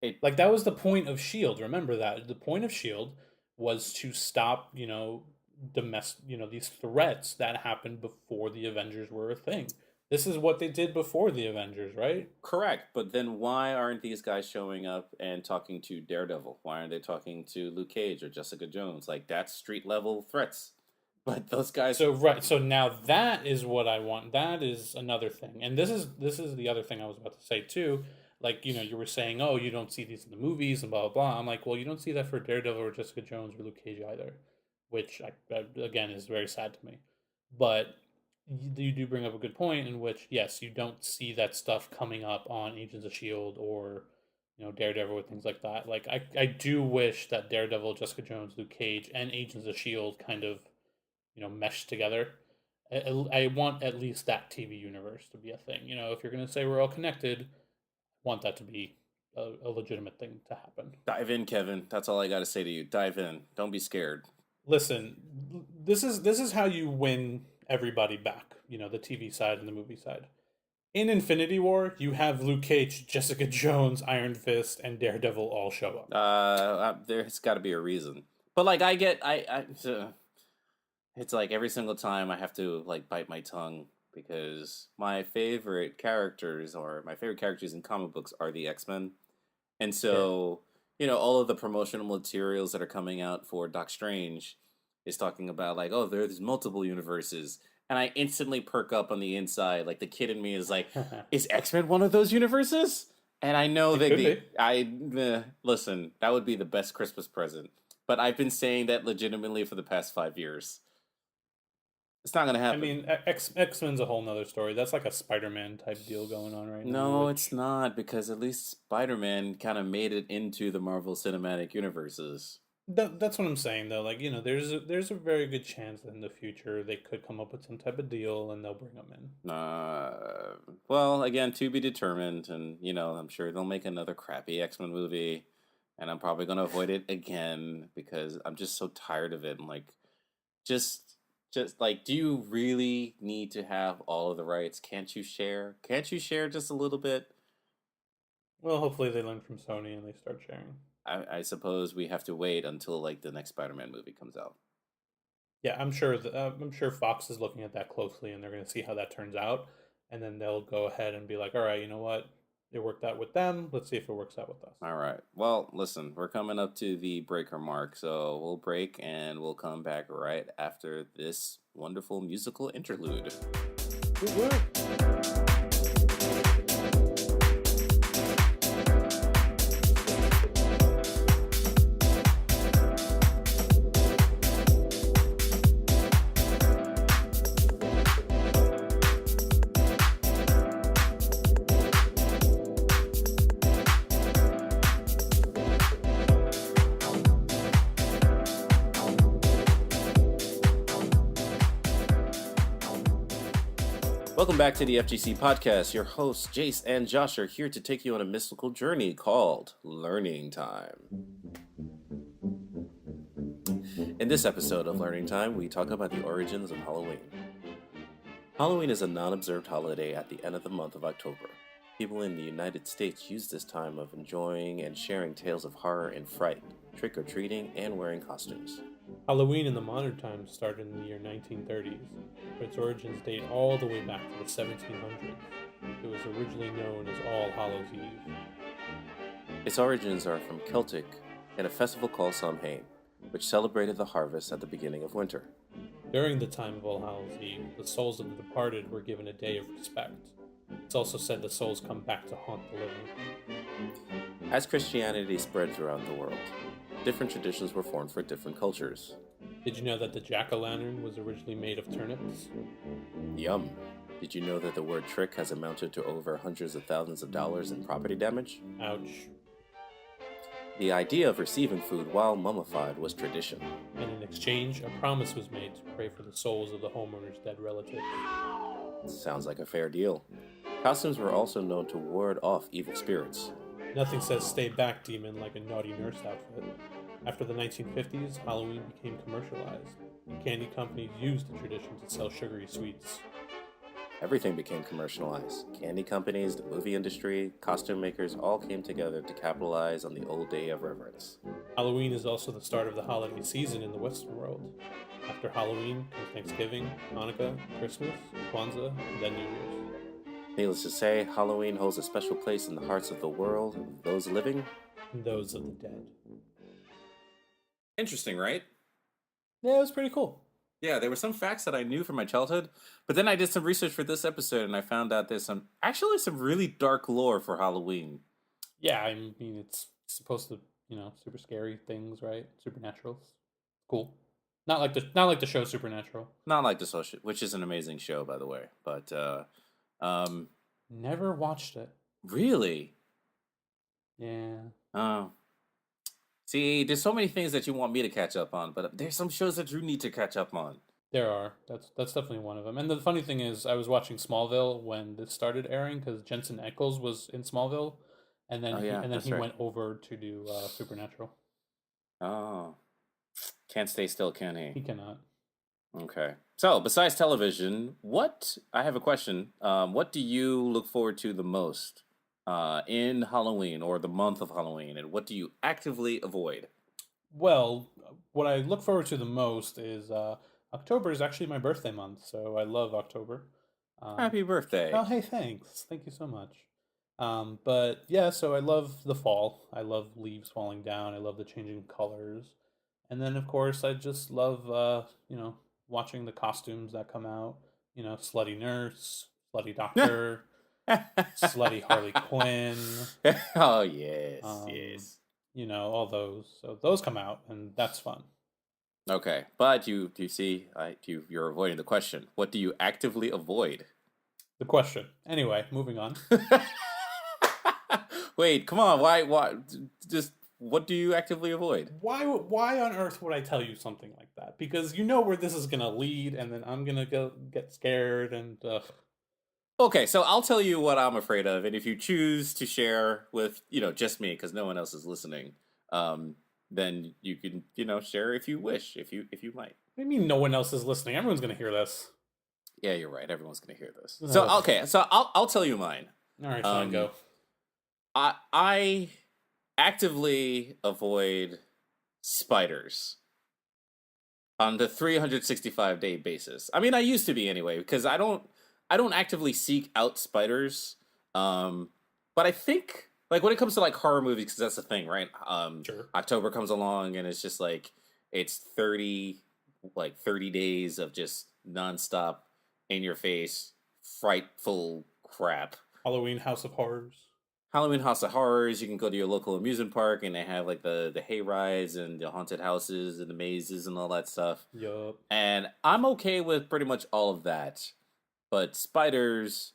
Speaker 1: it
Speaker 2: Like that was the point of Shield. Remember that the point of Shield was to stop, domestic, these threats that happened before the Avengers were a thing. This is what they did before the Avengers, right?
Speaker 1: correct, but then why aren't these guys showing up and talking to Daredevil? Why aren't they talking to Luke Cage or Jessica Jones? Like that's street level threats. But those guys,
Speaker 2: So right, so now that is what I want. That is another thing, and this is the other thing I was about to say too. Like you were saying, oh, you don't see these in the movies and blah blah blah. I'm like, well, you don't see that for Daredevil or Jessica Jones or Luke Cage either, which again is very sad to me. But you do bring up a good point in which yes, you don't see that stuff coming up on Agents of Shield or Daredevil or things like that. Like I do wish that Daredevil, Jessica Jones, Luke Cage, and Agents of Shield kind of mesh together. I want at least that TV universe to be a thing. If you're going to say we're all connected, I want that to be a legitimate thing to happen.
Speaker 1: dive in, Kevin. That's all I got to say to you. Dive in. Don't be scared.
Speaker 2: Listen, this is how you win everybody back. The TV side and the movie side. In Infinity War, you have Luke Cage, Jessica Jones, Iron Fist, and Daredevil all show up.
Speaker 1: There's got to be a reason. But like, I get, it's like every single time I have to like bite my tongue because my favorite characters in comic books are the X-Men. And
Speaker 2: Sure.
Speaker 1: so, all of the promotional materials that are coming out for Doc Strange is talking about like, oh, there's multiple universes. And I instantly perk up on the inside. Like the kid in me is like, is X-Men one of those universes? And I know
Speaker 2: It
Speaker 1: that
Speaker 2: could be.
Speaker 1: listen, that would be the best Christmas present. But I've been saying that legitimately for the past 5 years. It's not gonna
Speaker 2: I
Speaker 1: happen.
Speaker 2: mean, X Men's a whole nother story. That's like a Spider-Man type deal going on right now,
Speaker 1: No, it's
Speaker 2: which
Speaker 1: not because at least Spider-Man kind of made it into the Marvel Cinematic Universes.
Speaker 2: that's what I'm saying though. Like there's a very good chance that in the future they could come up with some type of deal and they'll bring them in.
Speaker 1: Well, again, to be determined, and I'm sure they'll make another crappy X-Men movie, and I'm probably gonna avoid it again because I'm just so tired of it. And like, just, just like, do you really need to have all of the rights? Can't you share? Can't you share just a little bit?
Speaker 2: Well, hopefully they learn from Sony and they start sharing.
Speaker 1: I suppose we have to wait until like the next Spider-Man movie comes out.
Speaker 2: Yeah, I'm sure Fox is looking at that closely and they're going to see how that turns out, and then they'll go ahead and be like, all right, you know what? It worked out with them. Let's see if it works out with us.
Speaker 1: All right. Well, listen, we're coming up to the breaker mark, so we'll break and we'll come back right after this wonderful musical interlude.
Speaker 2: Woo-woo.
Speaker 1: Welcome back to the FGC podcast. Your hosts, Jace and Josh, are here to take you on a mystical journey called Learning Time. In this episode of Learning Time, we talk about the origins of Halloween. Halloween is a non-observed holiday at the end of the month of October. People in the United States use this time of enjoying and sharing tales of horror and fright, trick-or-treating, and wearing costumes.
Speaker 2: Halloween in the modern times started in the year 1930s, but its origins date all the way back to the 1700s. It was originally known as All Hallows Eve.
Speaker 1: Its origins are from Celtic and a festival called Samhain, which celebrated the harvest at the beginning of winter.
Speaker 2: During the time of All Hallows Eve, the souls of the departed were given a day of respect. It's also said the souls come back to haunt the living.
Speaker 1: As Christianity spread throughout the world, different traditions were formed for different cultures.
Speaker 2: Did you know that the jack-o'-lantern was originally made of turnips?
Speaker 1: Yum! Did you know that the word trick has amounted to over hundreds of thousands of dollars in property damage?
Speaker 2: Ouch.
Speaker 1: The idea of receiving food while mummified was tradition.
Speaker 2: And in exchange, a promise was made to pray for the souls of the homeowner's dead relatives.
Speaker 1: Sounds like a fair deal. Costumes were also known to ward off evil spirits.
Speaker 2: Nothing says stay back, demon, like a naughty nurse outfit. After the 1950s, Halloween became commercialized, and candy companies used the tradition to sell sugary sweets.
Speaker 1: Everything became commercialized. Candy companies, the movie industry, costume makers all came together to capitalize on the old day of reverence.
Speaker 2: Halloween is also the start of the holiday season in the Western world. After Halloween comes Thanksgiving, Hanukkah, Christmas, Kwanzaa, and then New Year's.
Speaker 1: Needless to say, Halloween holds a special place in the hearts of the world, those living,
Speaker 2: And those of the dead.
Speaker 1: Interesting, right?
Speaker 2: Yeah, it was pretty cool.
Speaker 1: Yeah, there were some facts that I knew from my childhood, but then I did some research for this episode and I found out there's some really dark lore for Halloween.
Speaker 2: Yeah, I mean, it's supposed to, super scary things, right? Supernatural. Cool. Not like the show Supernatural.
Speaker 1: Not like the social, which is an amazing show, by the way. But
Speaker 2: never watched it.
Speaker 1: Really?
Speaker 2: Yeah.
Speaker 1: Oh. See, there's so many things that you want me to catch up on, but there's some shows that you need to catch up on.
Speaker 2: There are. That's definitely one of them. And the funny thing is, I was watching Smallville when this started airing because Jensen Ackles was in Smallville, and then he went over to do Supernatural.
Speaker 1: Oh. Can't stay still, can he?
Speaker 2: He cannot.
Speaker 1: Okay. So, besides television, I have a question. What do you look forward to the most in Halloween or the month of Halloween, and what do you actively avoid?
Speaker 2: Well, what I look forward to the most is October is actually my birthday month, so I love October.
Speaker 1: Happy birthday.
Speaker 2: Oh, hey, thanks. Thank you so much. But yeah, so I love the fall. I love leaves falling down. I love the changing colors. And then, of course, I just love, watching the costumes that come out. Slutty Nurse, Slutty Doctor, Slutty Harley Quinn.
Speaker 1: Oh, yes, yes.
Speaker 2: All those. So those come out, and that's fun.
Speaker 1: Okay, but you see, you're avoiding the question. What do you actively avoid?
Speaker 2: The question. Anyway, moving on.
Speaker 1: Wait, come on. Why? Just what do you actively avoid?
Speaker 2: Why on earth would I tell you something like that? Because you know where this is gonna lead, and then I'm gonna go get scared and.
Speaker 1: Okay, so I'll tell you what I'm afraid of, and if you choose to share with just me, because no one else is listening, then you can share if you wish, if you might.
Speaker 2: What do you mean no one else is listening? Everyone's gonna hear this.
Speaker 1: Yeah, you're right. Everyone's gonna hear this. So okay, so I'll tell you mine.
Speaker 2: All right, fine, go.
Speaker 1: I actively avoid spiders on the 365-day basis. I mean, I used to be anyway, because I don't actively seek out spiders. But I think like when it comes to like horror movies, because that's the thing, right?
Speaker 2: Sure.
Speaker 1: October comes along and it's just like it's 30 days of just nonstop in your face, frightful crap.
Speaker 2: Halloween House of Horrors.
Speaker 1: Halloween House of Horrors. You can go to your local amusement park, and they have like the hay rides and the haunted houses and the mazes and all that stuff.
Speaker 2: Yup.
Speaker 1: And I'm okay with pretty much all of that. But spiders,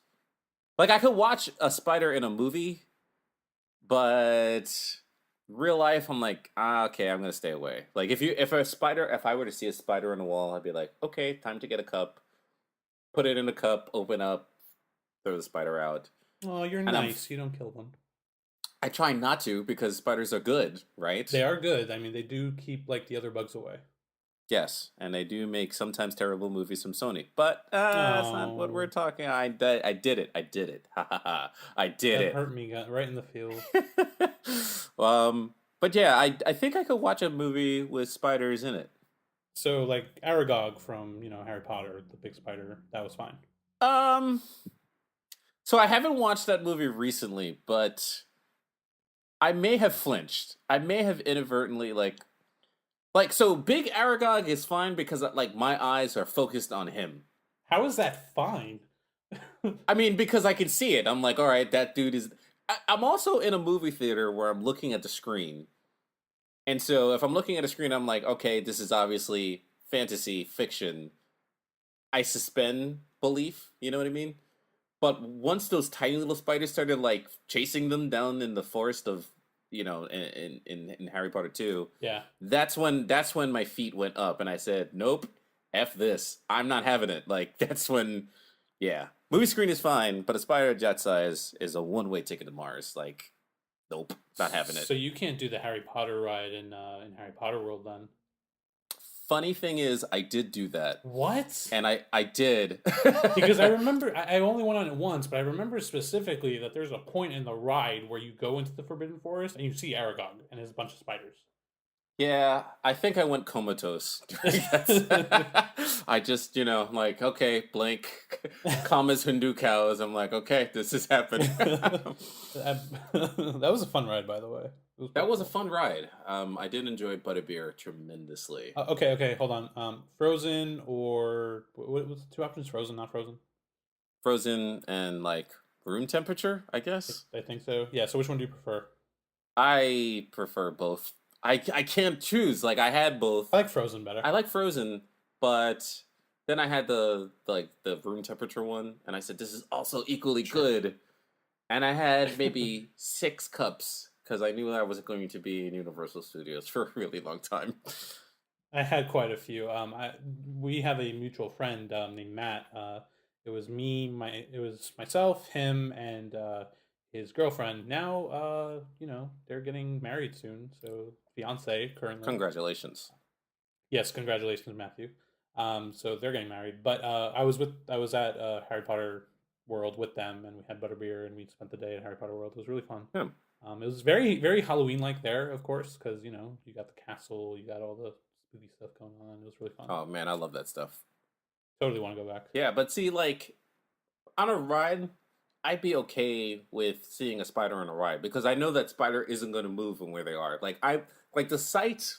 Speaker 1: like I could watch a spider in a movie, but real life, I'm like, okay, I'm gonna stay away. Like if I were to see a spider on the wall, I'd be like, okay, time to get a cup, put it in a cup, open up, throw the spider out.
Speaker 2: Oh, you're
Speaker 1: And
Speaker 2: nice. You don't kill them.
Speaker 1: I try not to because spiders are good, right?
Speaker 2: They are good. I mean, they do keep like the other bugs away.
Speaker 1: Yes, and they do make sometimes terrible movies from Sony, but that's not what we're
Speaker 2: Oh,
Speaker 1: talking. I did it. I did it. Ha ha ha! I did
Speaker 2: that
Speaker 1: it.
Speaker 2: hurt me right in the field.
Speaker 1: But yeah, I think I could watch a movie with spiders in it.
Speaker 2: So like Aragog from Harry Potter, the big spider, that was fine.
Speaker 1: Um, so I haven't watched that movie recently, but I may have flinched. I may have inadvertently like so Big Aragog is fine because like my eyes are focused on him.
Speaker 2: How is that fine?
Speaker 1: I mean, because I can see it. I'm like, all right, that dude is. I'm also in a movie theater where I'm looking at the screen. And so if I'm looking at a screen, I'm like, okay, this is obviously fantasy fiction. I suspend belief, you know what I mean? But once those tiny little spiders started like chasing them down in the forest of, in Harry Potter 2,
Speaker 2: Yeah.
Speaker 1: that's when my feet went up and I said, nope, F this. I'm not having it. Like that's when yeah. Movie screen is fine, but a spider jet size is a one-way ticket to Mars. Like, nope, not having it.
Speaker 2: So you can't do the Harry Potter ride in Harry Potter World then.
Speaker 1: Funny thing is, I did do that,
Speaker 2: What?
Speaker 1: and I did.
Speaker 2: Because I remember I only went on it once, but I remember specifically that there's a point in the ride where you go into the Forbidden Forest and you see Aragog and his bunch of spiders.
Speaker 1: Yeah, I think I went comatose during that. I just, like, okay, blank, commas, Hindu cows. I'm like, okay, this is happening.
Speaker 2: That was a fun ride, by the way. It was
Speaker 1: That
Speaker 2: pretty
Speaker 1: was a
Speaker 2: cool.
Speaker 1: fun ride. I did enjoy Butterbeer tremendously.
Speaker 2: Okay, hold on. Frozen or what's the two options? Frozen, not frozen.
Speaker 1: Frozen and like room temperature, I guess.
Speaker 2: I think so. Yeah. So which one do you prefer?
Speaker 1: I prefer both. I can't choose. Like I had both.
Speaker 2: I like Frozen better.
Speaker 1: I like Frozen, but then I had the room temperature one, and I said this is also equally
Speaker 2: Sure.
Speaker 1: good. And I had maybe 6 cups because I knew I was going to be in Universal Studios for a really long time.
Speaker 2: I had quite a few. We have a mutual friend named Matt. It was myself, him, and his girlfriend. Now, they're getting married soon. So fiance currently.
Speaker 1: Congratulations.
Speaker 2: Yes, congratulations, Matthew. So they're getting married. But I was at Harry Potter World with them, and we had butterbeer, and we spent the day at Harry Potter World. It was really fun.
Speaker 1: Yeah.
Speaker 2: It was very very Halloween like there, of course, because you got the castle, you got all the spooky stuff going on. It was really fun.
Speaker 1: Oh man, I love that stuff.
Speaker 2: Totally want to go back.
Speaker 1: Yeah, but see, like on a ride, I'd be okay with seeing a spider on a ride because I know that spider isn't going to move from where they are. Like the sight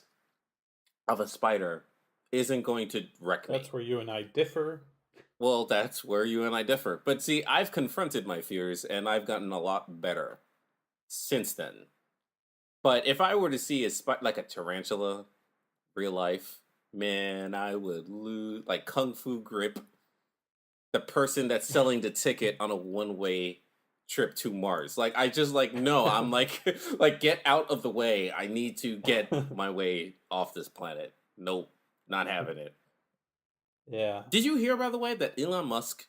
Speaker 1: of a spider isn't going to wreck me.
Speaker 2: That's where you and I differ.
Speaker 1: Well, that's where you and I differ. But see, I've confronted my fears and I've gotten a lot better since then. But if I were to see like a tarantula, real life, man, I would lose like Kung Fu Grip, the person that's selling the ticket on a one-way trip to Mars. Like I just like no, I'm like like get out of the way. I need to get my way off this planet. Nope, not having it.
Speaker 2: Yeah,
Speaker 1: Did you hear, by the way, that Elon Musk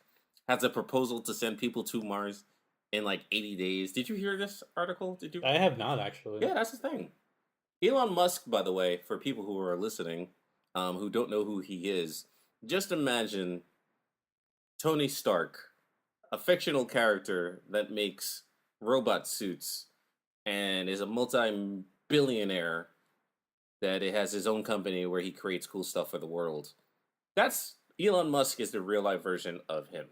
Speaker 1: has a proposal to send people to Mars in like 80 days? Did you hear this article? Did you?
Speaker 2: I have not actually.
Speaker 1: Yeah, that's the thing. Elon Musk, by the way, for people who are listening, who don't know who he is, just imagine Tony Stark, a fictional character that makes robot suits and is a multi-billionaire that it has his own company where he creates cool stuff for the world. That's Elon Musk is the real life version of him.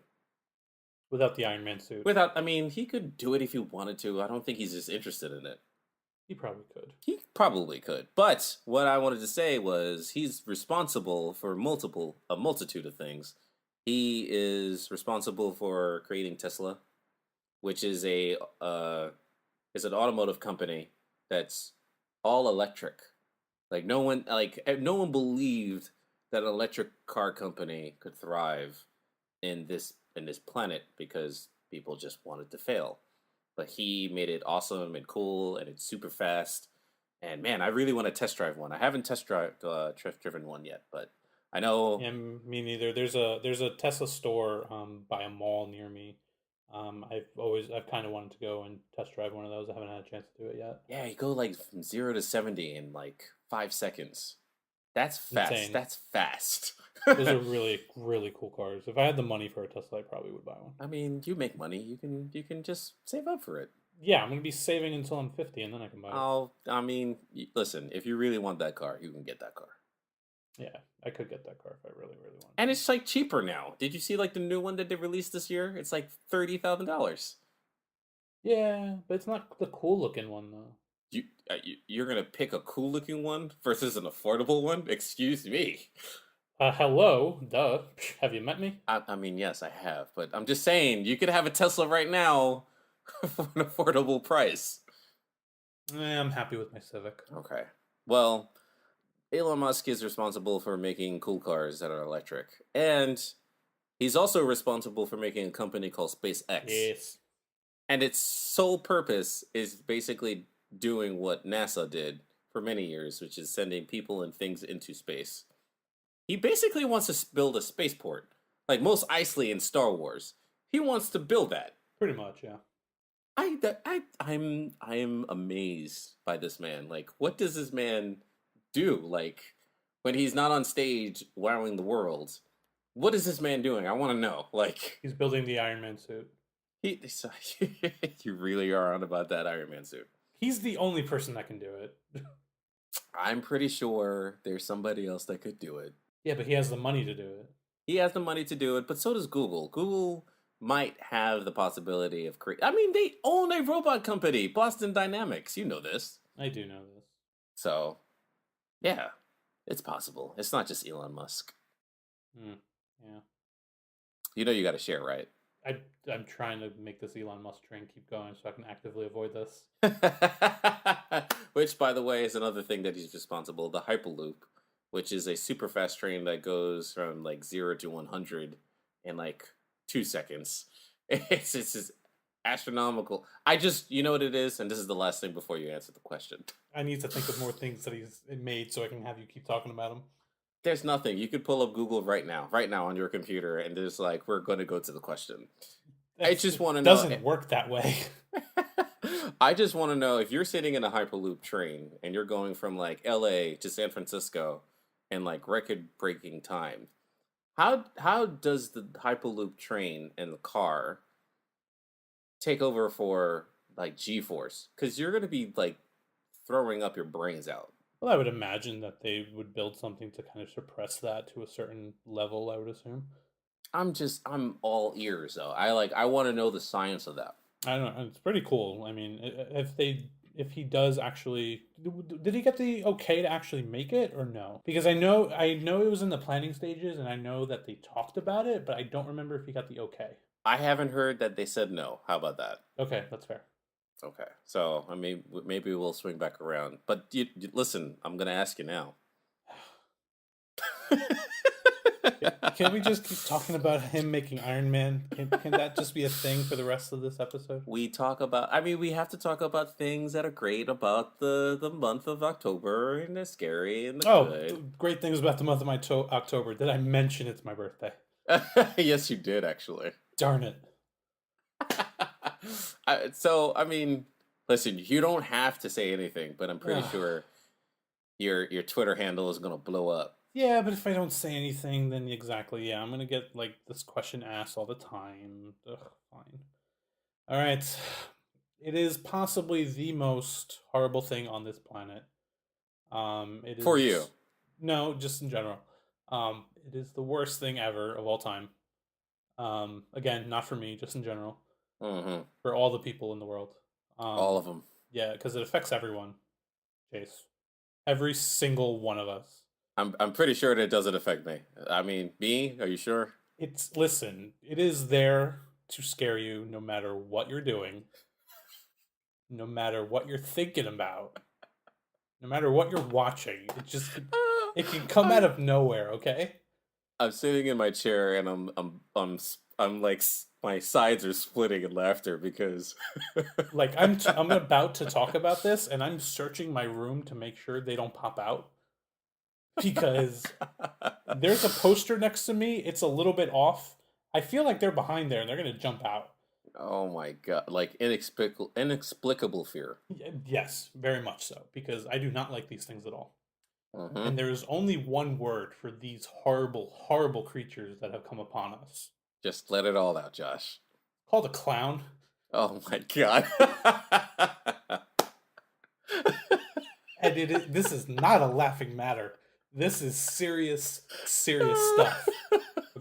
Speaker 2: without the Iron Man suit.
Speaker 1: Without, I mean, he could do it if he wanted to. I don't think he's just interested in it.
Speaker 2: He probably could.
Speaker 1: He probably could. But what I wanted to say was he's responsible for a multitude of things. He is responsible for creating Tesla, which is an automotive company that's all electric. No one believed that an electric car company could thrive in this planet because people just wanted to fail. But he made it awesome and cool, and it's super fast. And man, I really want to test drive one. I haven't driven one yet, but I know.
Speaker 2: Yeah, me neither. There's a Tesla store by a mall near me. I've kind of wanted to go and test drive one of those. I haven't had a chance to do it yet.
Speaker 1: Yeah, you go like from 0 to 70 in like 5 seconds. That's fast.
Speaker 2: Insane.
Speaker 1: That's fast.
Speaker 2: Those are really, really cool cars. If I had the money for a Tesla, I probably would buy one.
Speaker 1: I mean, you make money. You can just save up for it.
Speaker 2: Yeah, I'm gonna be saving until I'm 50, and then I can buy it.
Speaker 1: I mean, listen. If you really want that car, you can get that car.
Speaker 2: Yeah, I could get that car if I really, really want.
Speaker 1: And it's like cheaper now. Did you see like the new one that they released this year? It's like $30,000.
Speaker 2: Yeah, but it's not the cool looking one though.
Speaker 1: You're gonna pick a cool looking one versus an affordable one? Excuse me.
Speaker 2: Hello, duh. Have you met me?
Speaker 1: I mean, yes, I have, but I'm just saying you could have a Tesla right now for an affordable price.
Speaker 2: I'm happy with my Civic.
Speaker 1: Okay. Well, Elon Musk is responsible for making cool cars that are electric, and he's also responsible for making a company called SpaceX.
Speaker 2: Yes.
Speaker 1: And its sole purpose is basically doing what NASA did for many years, which is sending people and things into space. He basically wants to build a spaceport, like Mos Eisley in Star Wars. He wants to build that.
Speaker 2: Pretty much, yeah.
Speaker 1: I'm amazed by this man. Like, what does this man do? Like, when he's not on stage wowing the world, what is this man doing? I want to know. Like,
Speaker 2: he's building the Iron Man suit.
Speaker 1: You really are on about that Iron Man suit.
Speaker 2: He's the only person that can do it.
Speaker 1: I'm pretty sure there's somebody else that could do it.
Speaker 2: Yeah, but he has the money to do it.
Speaker 1: He has the money to do it, but so does Google. Google might have the possibility of create. I mean, they own a robot company, Boston Dynamics. You know this.
Speaker 2: I do know this.
Speaker 1: So, yeah, it's possible. It's not just Elon Musk.
Speaker 2: Yeah.
Speaker 1: You know you got to share, right?
Speaker 2: I'm trying to make this Elon Musk train keep going so I can actively avoid this.
Speaker 1: Which, by the way, is another thing that he's responsible. The Hyperloop, which is a super fast train that goes from like 0 to 100 in like 2 seconds. It's just astronomical. You know what it is, and this is the last thing before you answer the question.
Speaker 2: I need to think of more things that he's made so I can have you keep talking about him.
Speaker 1: There's nothing. You could pull up Google right now on your computer, and there's like, we're going to go to the question. I just want to know.
Speaker 2: It doesn't work that way.
Speaker 1: I just want to know if you're sitting in a Hyperloop train and you're going from like LA to San Francisco in like record-breaking time. How does the Hyperloop train and the car take over for like G-force? Because you're going to be like throwing up your brains out.
Speaker 2: Well, I would imagine that they would build something to kind of suppress that to a certain level, I would assume.
Speaker 1: I'm all ears though. I want to know the science of that.
Speaker 2: I don't know. It's pretty cool. I mean, if he does actually, did he get the okay to actually make it or no? Because I know it was in the planning stages, and I know that they talked about it, but I don't remember if he got the okay.
Speaker 1: I haven't heard that they said no. How about that?
Speaker 2: Okay, that's fair.
Speaker 1: Okay, so I mean, maybe we'll swing back around. But listen, I'm gonna ask you now.
Speaker 2: Can we just keep talking about him making Iron Man? Can that just be a thing for the rest of this episode?
Speaker 1: We have to talk about things that are great about the month of October, and they're scary and they're good.
Speaker 2: Great things about the month of October. Did I mention it's my birthday?
Speaker 1: Yes, you did actually.
Speaker 2: Darn it.
Speaker 1: So, I mean, listen, you don't have to say anything, but I'm pretty sure your Twitter handle is gonna blow up.
Speaker 2: Yeah, but if I don't say anything, then exactly, yeah, I'm gonna get like this question asked all the time. Ugh, fine. All right. It is possibly the most horrible thing on this planet. It is,
Speaker 1: for you?
Speaker 2: No, just in general. It is the worst thing ever of all time. Again, not for me, just in general,
Speaker 1: Hmm.
Speaker 2: for all the people in the world.
Speaker 1: All
Speaker 2: Um,
Speaker 1: of them.
Speaker 2: yeah, because it affects everyone, Chase. Every single one of us.
Speaker 1: I'm pretty sure that it doesn't affect me. I mean, me? Are you sure?
Speaker 2: It's listen, it is there to scare you no matter what you're doing, no matter what you're thinking about, no matter what you're watching. It can come out
Speaker 1: I'm
Speaker 2: of nowhere, okay?
Speaker 1: I'm sitting in my chair and I'm like my sides are splitting in laughter because
Speaker 2: Like I'm about to talk about this and I'm searching my room to make sure they don't pop out because there's a poster next to me. It's a little bit off. I feel like they're behind there and they're gonna jump out.
Speaker 1: oh my God, like inexplicable fear.
Speaker 2: Yes, very much so because I do not like these things at all.
Speaker 1: Hmm.
Speaker 2: And there is only one word for these horrible, horrible creatures that have come upon us.
Speaker 1: Just let it all out, Josh.
Speaker 2: Called a clown.
Speaker 1: Oh my God.
Speaker 2: And this is not a laughing matter. This is serious, serious stuff.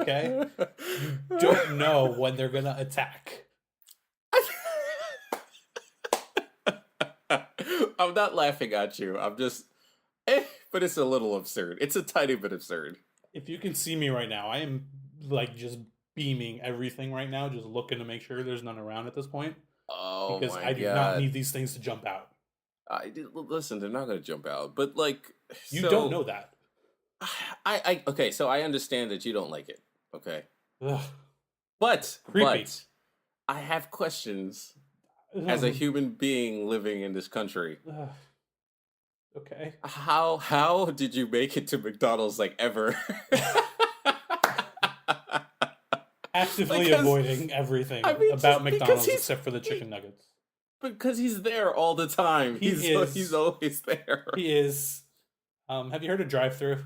Speaker 2: Okay? You don't know when they're gonna attack.
Speaker 1: I'm not laughing at you. I'm just, but it's a little absurd. It's a tiny bit absurd.
Speaker 2: If you can see me right now, I am like just beaming everything right now, just looking to make sure there's none around at this point
Speaker 1: Oh
Speaker 2: because
Speaker 1: my
Speaker 2: I do not
Speaker 1: God.
Speaker 2: need these things to jump out.
Speaker 1: Listen, they're not going to jump out, but like,
Speaker 2: You don't
Speaker 1: so
Speaker 2: know that.
Speaker 1: okay, so I understand that you don't like it. Okay.
Speaker 2: Ugh, creepy.
Speaker 1: But I have questions as a
Speaker 2: Ugh,
Speaker 1: human being living in this country.
Speaker 2: ugh, okay.
Speaker 1: How did you make it to McDonald's like ever?
Speaker 2: Actively
Speaker 1: because
Speaker 2: avoiding
Speaker 1: I
Speaker 2: everything
Speaker 1: mean
Speaker 2: about
Speaker 1: just
Speaker 2: McDonald's except for the chicken nuggets.
Speaker 1: because he's there all the time.
Speaker 2: He
Speaker 1: He's
Speaker 2: is.
Speaker 1: always there.
Speaker 2: He is. Have you heard of drive-through?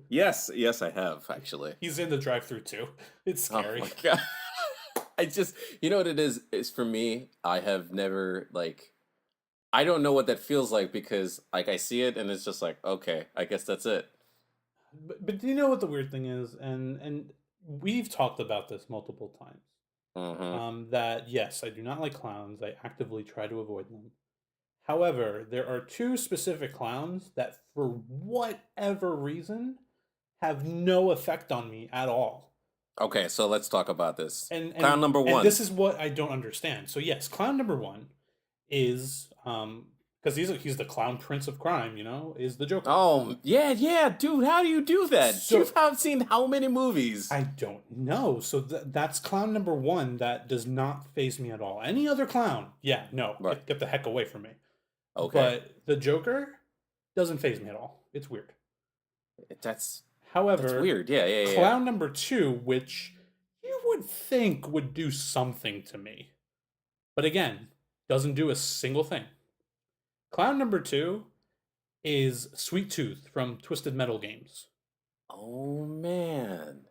Speaker 1: Yes, yes, I have actually.
Speaker 2: He's in the drive-through too. It's
Speaker 1: Oh
Speaker 2: scary.
Speaker 1: my God. I just, you know what it is for me, I have never like I don't know what that feels like because like I see it and it's just like, okay, I guess that's it.
Speaker 2: But do you know what the weird thing is? And we've talked about this multiple times.
Speaker 1: Hmm.
Speaker 2: That yes, I do not like clowns. I actively try to avoid them. However, there are two specific clowns that, for whatever reason, have no effect on me at all.
Speaker 1: Okay, so let's talk about this.
Speaker 2: And
Speaker 1: Clown
Speaker 2: and
Speaker 1: number
Speaker 2: and
Speaker 1: one.
Speaker 2: this is what I don't understand. So yes, clown number one is because he's the clown prince of crime. Is the Joker.
Speaker 1: Oh, yeah, yeah, dude, how do you do that?
Speaker 2: So
Speaker 1: You've have seen how many movies?
Speaker 2: I don't know. So that's clown number one that does not phase me at all. Any other clown, yeah, no,
Speaker 1: Right.
Speaker 2: get the heck away from me.
Speaker 1: Okay.
Speaker 2: But the Joker doesn't phase me at all. It's weird.
Speaker 1: That's that's
Speaker 2: However,
Speaker 1: weird. Yeah, yeah, yeah.
Speaker 2: clown number two, which you would think would do something to me, but again, doesn't do a single thing. Clown number two is Sweet Tooth from Twisted Metal games.
Speaker 1: Oh man.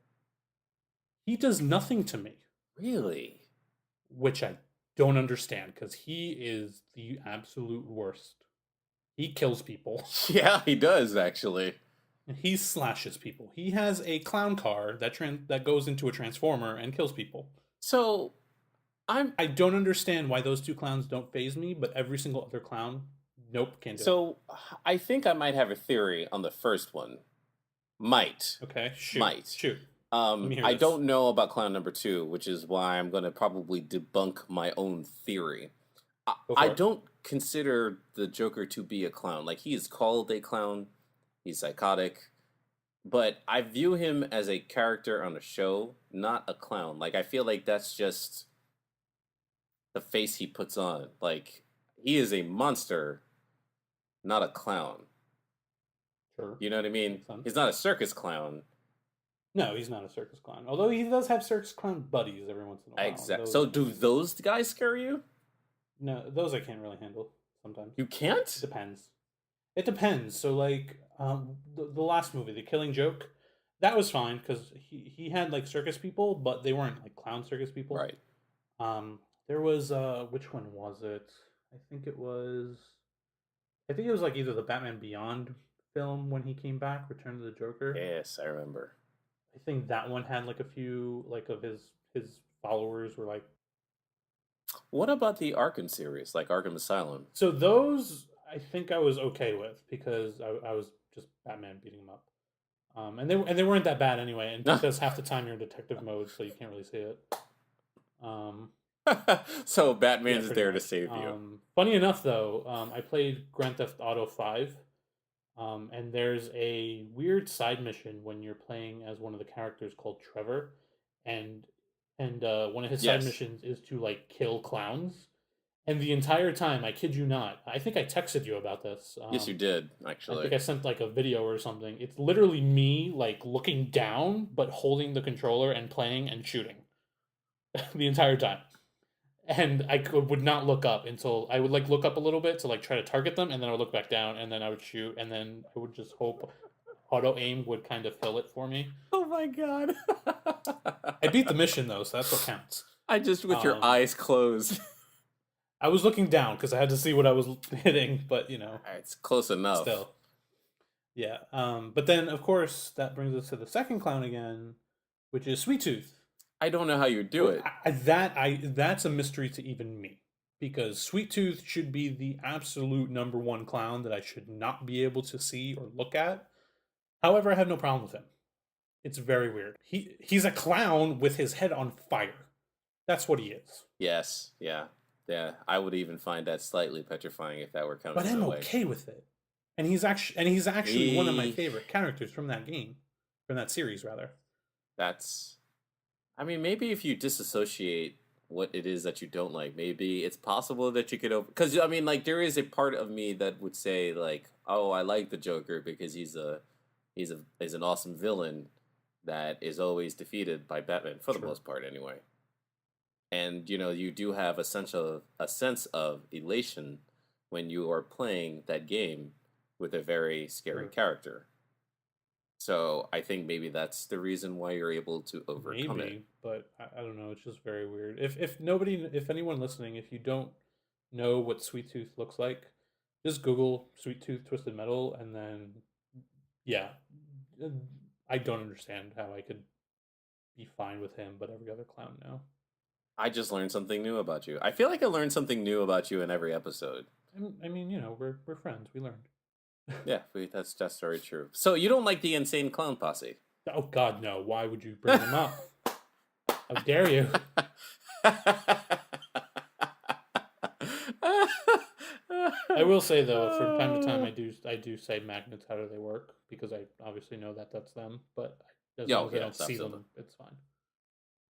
Speaker 2: He does nothing to me,
Speaker 1: Really?
Speaker 2: which I don't understand because he is the absolute worst. He kills people.
Speaker 1: Yeah, he does actually.
Speaker 2: He slashes people. He has a clown car that goes into a transformer and kills people.
Speaker 1: So, I'm
Speaker 2: I don't understand why those two clowns don't phase me, but every single other clown, nope, can't do it.
Speaker 1: so I think I might have a theory on the first one. Might.
Speaker 2: Okay, shoot,
Speaker 1: Might.
Speaker 2: shoot. Let me hear
Speaker 1: I
Speaker 2: this.
Speaker 1: don't know about clown number two, which is why I'm going to probably debunk my own theory.
Speaker 2: Go
Speaker 1: I
Speaker 2: for it.
Speaker 1: don't consider the Joker to be a clown. Like, he is called a clown, he's psychotic, but I view him as a character on a show, not a clown. Like, I feel like that's just the face he puts on. Like, he is a monster, not a clown.
Speaker 2: Sure,
Speaker 1: You know what I mean?
Speaker 2: makes sense.
Speaker 1: He's not a circus clown.
Speaker 2: No, he's not a circus clown. Although he does have circus clown buddies every once in a while.
Speaker 1: Exact. So, do those guys scare you?
Speaker 2: No, those I can't really handle sometimes.
Speaker 1: You
Speaker 2: It
Speaker 1: can't?
Speaker 2: depends. It depends. So like the last movie, The Killing Joke, that was fine because he had like circus people, but they weren't like clown circus people.
Speaker 1: Right.
Speaker 2: There was which one was it? I think it was I think it was like either the Batman Beyond film when he came back, Return of the Joker.
Speaker 1: Yes, I remember.
Speaker 2: I think that one had like a few like of his followers were like.
Speaker 1: What about the Arkham series, like Arkham Asylum?
Speaker 2: So those I think I was okay with because I was just Batman beating him up. And they weren't that bad anyway, and because half the time you're in detective mode, so you can't really see it. Um,
Speaker 1: So
Speaker 2: yeah,
Speaker 1: Batman's
Speaker 2: pretty
Speaker 1: there to
Speaker 2: much.
Speaker 1: save you.
Speaker 2: Funny enough, though, I played Grand Theft Auto 5, and there's a weird side mission when you're playing as one of the characters called Trevor, and one of his side
Speaker 1: Yes.
Speaker 2: missions is to like kill clowns. And the entire time, I kid you not, I think I texted you about this.
Speaker 1: Yes, you did,
Speaker 2: I
Speaker 1: actually.
Speaker 2: think I sent like a video or something. It's literally me like looking down, but holding the controller and playing and shooting the entire time. And would not look up until I would like look up a little bit to like try to target them, and then I would look back down, and then I would shoot, and then I would just hope auto aim would kind of fill it for me.
Speaker 1: Oh my god.
Speaker 2: I beat the mission though, so that's what counts.
Speaker 1: I just with your eyes closed.
Speaker 2: I was looking down because I had to see what I was hitting, but
Speaker 1: It's close enough.
Speaker 2: Still. Yeah. But then of course that brings us to the second clown again, which is Sweet Tooth.
Speaker 1: I don't know how you do it.
Speaker 2: That's a mystery to even me, because Sweet Tooth should be the absolute number one clown that I should not be able to see or look at. However, I have no problem with him. It's very weird. He's a clown with his head on fire. That's what he is.
Speaker 1: Yes, yeah. Yeah, I would even find that slightly petrifying if that were coming.
Speaker 2: But I'm okay with it. And he's actually one of my favorite characters from that game, from that series rather.
Speaker 1: I mean, maybe if you disassociate what it is that you don't like, maybe it's possible that you could because I mean, like there is a part of me that would say like, oh, I like the Joker because he's an awesome villain that is always defeated by Batman for the most part anyway. And you do have a sense of elation when you are playing that game with a very scary character. So I think maybe that's the reason why you're able to overcome it.
Speaker 2: But I don't know. It's just very weird. If anyone listening, if you don't know what Sweet Tooth looks like, just Google Sweet Tooth Twisted Metal, and then yeah, I don't understand how I could be fine with him, but every other clown no.
Speaker 1: I just learned something new about you. I feel like I learned something new about you in every episode.
Speaker 2: I mean, we're friends. We learned.
Speaker 1: Yeah, that's very true. So you don't like the Insane Clown Posse?
Speaker 2: Oh God, no! Why would you bring them up? How dare you? I will say though, from time to time, I do say magnets. How do they work? Because I obviously know that's them, but as long as I don't see them, it's fine.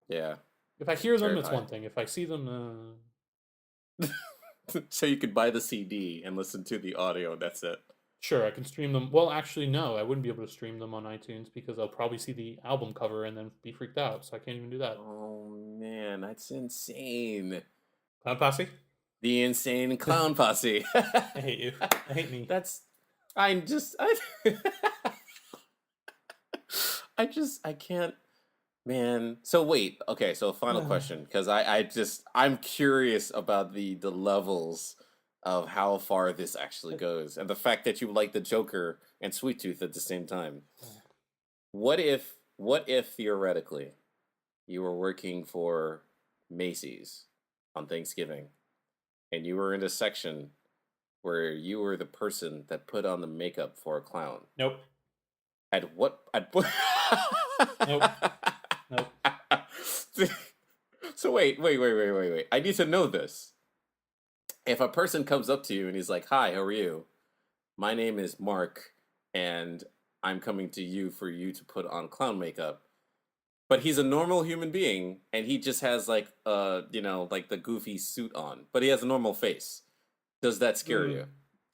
Speaker 1: Yeah.
Speaker 2: If I hear them, it's one thing. If I see them,
Speaker 1: so you could buy the CD and listen to the audio. That's it.
Speaker 2: Sure, I can stream them. Well, actually, no, I wouldn't be able to stream them on iTunes because I'll probably see the album cover and then be freaked out. So I can't even do that.
Speaker 1: Oh man, that's insane.
Speaker 2: Clown Posse?
Speaker 1: The Insane Clown Posse.
Speaker 2: I hate you. I hate me.
Speaker 1: I can't. Man, so wait, okay, so final question, because I'm curious about the levels of how far this actually goes, and the fact that you like the Joker and Sweet Tooth at the same time. What if theoretically you were working for Macy's on Thanksgiving, and you were in a section where you were the person that put on the makeup for a clown?
Speaker 2: Nope.
Speaker 1: Nope.
Speaker 2: Nope.
Speaker 1: So wait. I need to know this. If a person comes up to you and he's like, "Hi, how are you? My name is Mark, and I'm coming to you for you to put on clown makeup." But he's a normal human being, and he just has like like the goofy suit on, but he has a normal face. Does that scare you?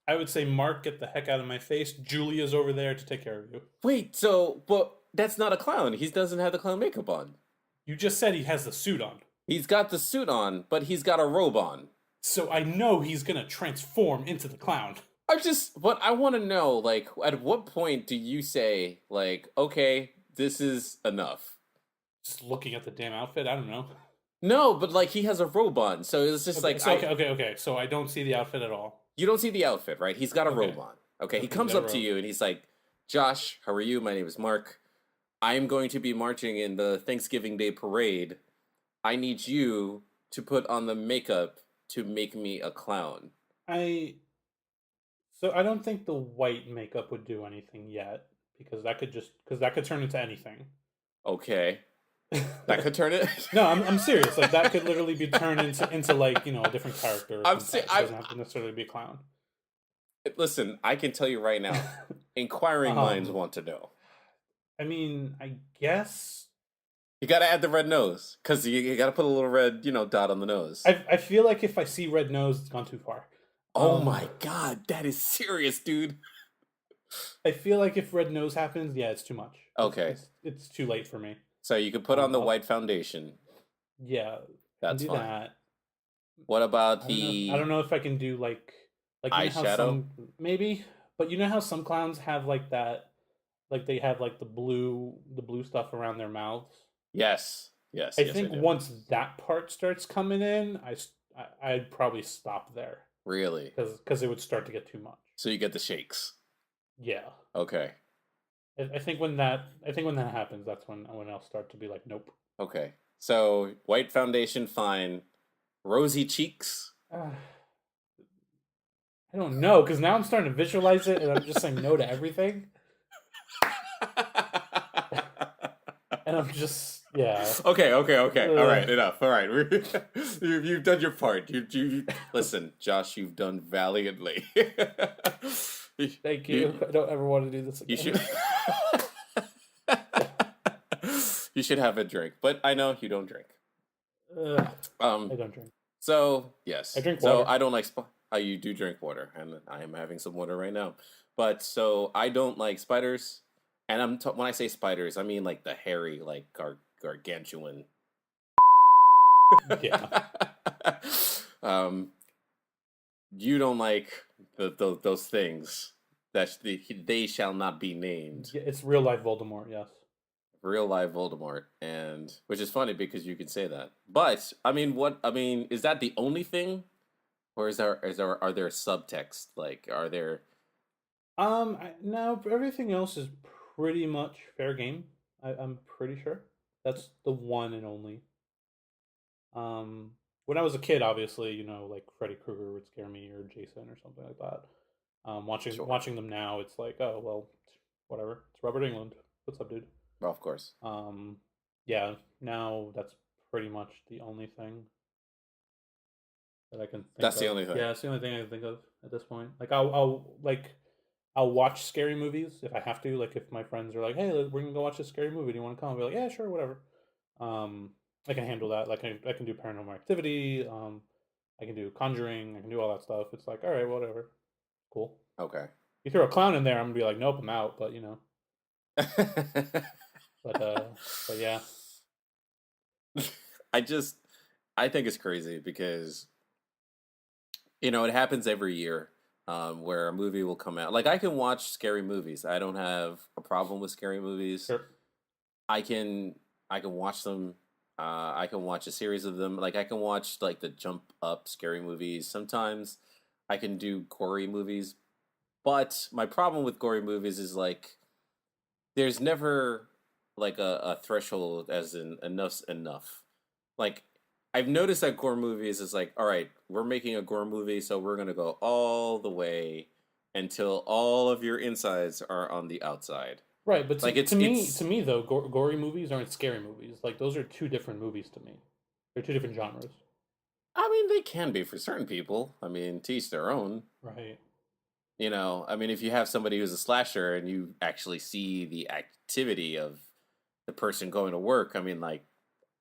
Speaker 2: I would say, Mark, get the heck out of my face. Julia's over there to take care of you.
Speaker 1: Wait, but that's not a clown. He doesn't have the clown makeup on.
Speaker 2: You just said he has the suit on.
Speaker 1: He's got the suit on, but he's got a robe on.
Speaker 2: So I know he's gonna transform into the clown.
Speaker 1: But I want to know, like, at what point do you say, like, okay, this is enough?
Speaker 2: Just looking at the damn outfit, I don't know.
Speaker 1: No, but like he has a robe on, so it's just
Speaker 2: okay. So I don't see the outfit at all.
Speaker 1: You don't see the outfit, right? He's got a robe on. Okay, he comes up to you and he's like, "Josh, how are you? My name is Mark. I'm going to be marching in the Thanksgiving Day parade. I need you to put on the makeup to make me a clown.
Speaker 2: I so I don't think the white makeup would do anything yet because that could turn into anything.
Speaker 1: Okay. That could turn it.
Speaker 2: No, I'm serious. Like that could literally be turned into like a different character of
Speaker 1: I'm
Speaker 2: some
Speaker 1: si-
Speaker 2: type. It doesn't have to necessarily be a clown.
Speaker 1: Listen, I can tell you right now. Inquiring minds
Speaker 2: um,
Speaker 1: want to know.
Speaker 2: I mean, I guess
Speaker 1: You got to add the red nose because you got to put a little red, dot on the nose.
Speaker 2: I feel like if I see red nose, it's gone too far.
Speaker 1: Oh
Speaker 2: Um,
Speaker 1: my god, that is serious, dude.
Speaker 2: I feel like if red nose happens, yeah, it's too much.
Speaker 1: Okay,
Speaker 2: It's too late for me.
Speaker 1: so you could put on the
Speaker 2: I'll,
Speaker 1: white foundation.
Speaker 2: yeah, can
Speaker 1: That's
Speaker 2: do
Speaker 1: fine.
Speaker 2: that.
Speaker 1: What about
Speaker 2: I don't know. I
Speaker 1: the
Speaker 2: don't know if I can do like how
Speaker 1: eyeshadow?
Speaker 2: some maybe, but how some clowns have like that, like they have like the blue stuff around their mouths.
Speaker 1: Yes, yes,
Speaker 2: I
Speaker 1: yes, I
Speaker 2: think
Speaker 1: do.
Speaker 2: once that part starts coming in, I'd probably stop there
Speaker 1: Really?
Speaker 2: because it would start to get too much.
Speaker 1: So you get the shakes.
Speaker 2: Yeah,
Speaker 1: Okay,
Speaker 2: I think when that happens, that's when I'll start to be like, nope.
Speaker 1: okay. So white foundation, fine. Rosy cheeks.
Speaker 2: Uh, I don't know because now I'm starting to visualize it, and I'm just saying no to everything, and I'm just yeah.
Speaker 1: Okay, okay, okay. All right,
Speaker 2: Ugh.
Speaker 1: enough. All right, you've done your part. Listen, Josh. You've done valiantly. you,
Speaker 2: Thank
Speaker 1: you,
Speaker 2: you. I don't ever want to do this
Speaker 1: you
Speaker 2: again.
Speaker 1: should. You should have a drink, but I know you don't drink.
Speaker 2: Ugh,
Speaker 1: Um.
Speaker 2: I don't drink.
Speaker 1: So
Speaker 2: I
Speaker 1: yes.
Speaker 2: drink
Speaker 1: So
Speaker 2: water.
Speaker 1: I don't like. You do drink water, and I am having some water right now. But so I don't like spiders, and when I say spiders, I mean like the hairy, like gargantuan.
Speaker 2: Yeah,
Speaker 1: um, you don't like those things that they shall not be named.
Speaker 2: yeah, it's real life Voldemort. Yes.
Speaker 1: Real live Voldemort, and which is funny because you can say that. But I mean, is that the only thing, or are there subtext? Like, are there?
Speaker 2: No, everything else is pretty much fair game. I'm pretty sure that's the one and only. When I was a kid, obviously, like Freddy Krueger would scare me or Jason or something like that.
Speaker 1: Sure,
Speaker 2: Watching them now, it's like, oh well, whatever. It's Robert England. What's up, dude?
Speaker 1: well, of course.
Speaker 2: Um, yeah. Now that's pretty much the only thing that I can think
Speaker 1: That's the
Speaker 2: of.
Speaker 1: only thing.
Speaker 2: Yeah, it's the only thing I can think of at this point. Like I'll watch scary movies if I have to. Like if my friends are like, "Hey, we're gonna go watch a scary movie. Do you want to come?" I'll be like, "Yeah, sure, whatever." Um, I can handle that. Like I can do Paranormal Activity. I can do Conjuring. I can do all that stuff. It's like, all right, whatever, cool.
Speaker 1: Okay.
Speaker 2: You throw a clown in there, I'm gonna be like, "Nope, I'm out." But but but yeah,
Speaker 1: I just I think it's crazy because it happens every year, where a movie will come out. Like I can watch scary movies. I don't have a problem with scary movies.
Speaker 2: sure,
Speaker 1: I can I can watch them. I can watch a series of them. Like I can watch like the jump up scary movies. Sometimes I can do gory movies. But my problem with gory movies is like there's never like a threshold as in enough's enough. Like I've noticed that gore movies is like, all right, we're making a gore movie, so we're gonna go all the way until all of your insides are on the outside.
Speaker 2: right. But
Speaker 1: Like
Speaker 2: to me though, gory movies aren't scary movies. Like those are two different movies to me. They're two different genres.
Speaker 1: I mean they can be for certain people. I mean, to each their own.
Speaker 2: Right.
Speaker 1: I mean if you have somebody who's a slasher and you actually see the activity of the person going to work, I mean like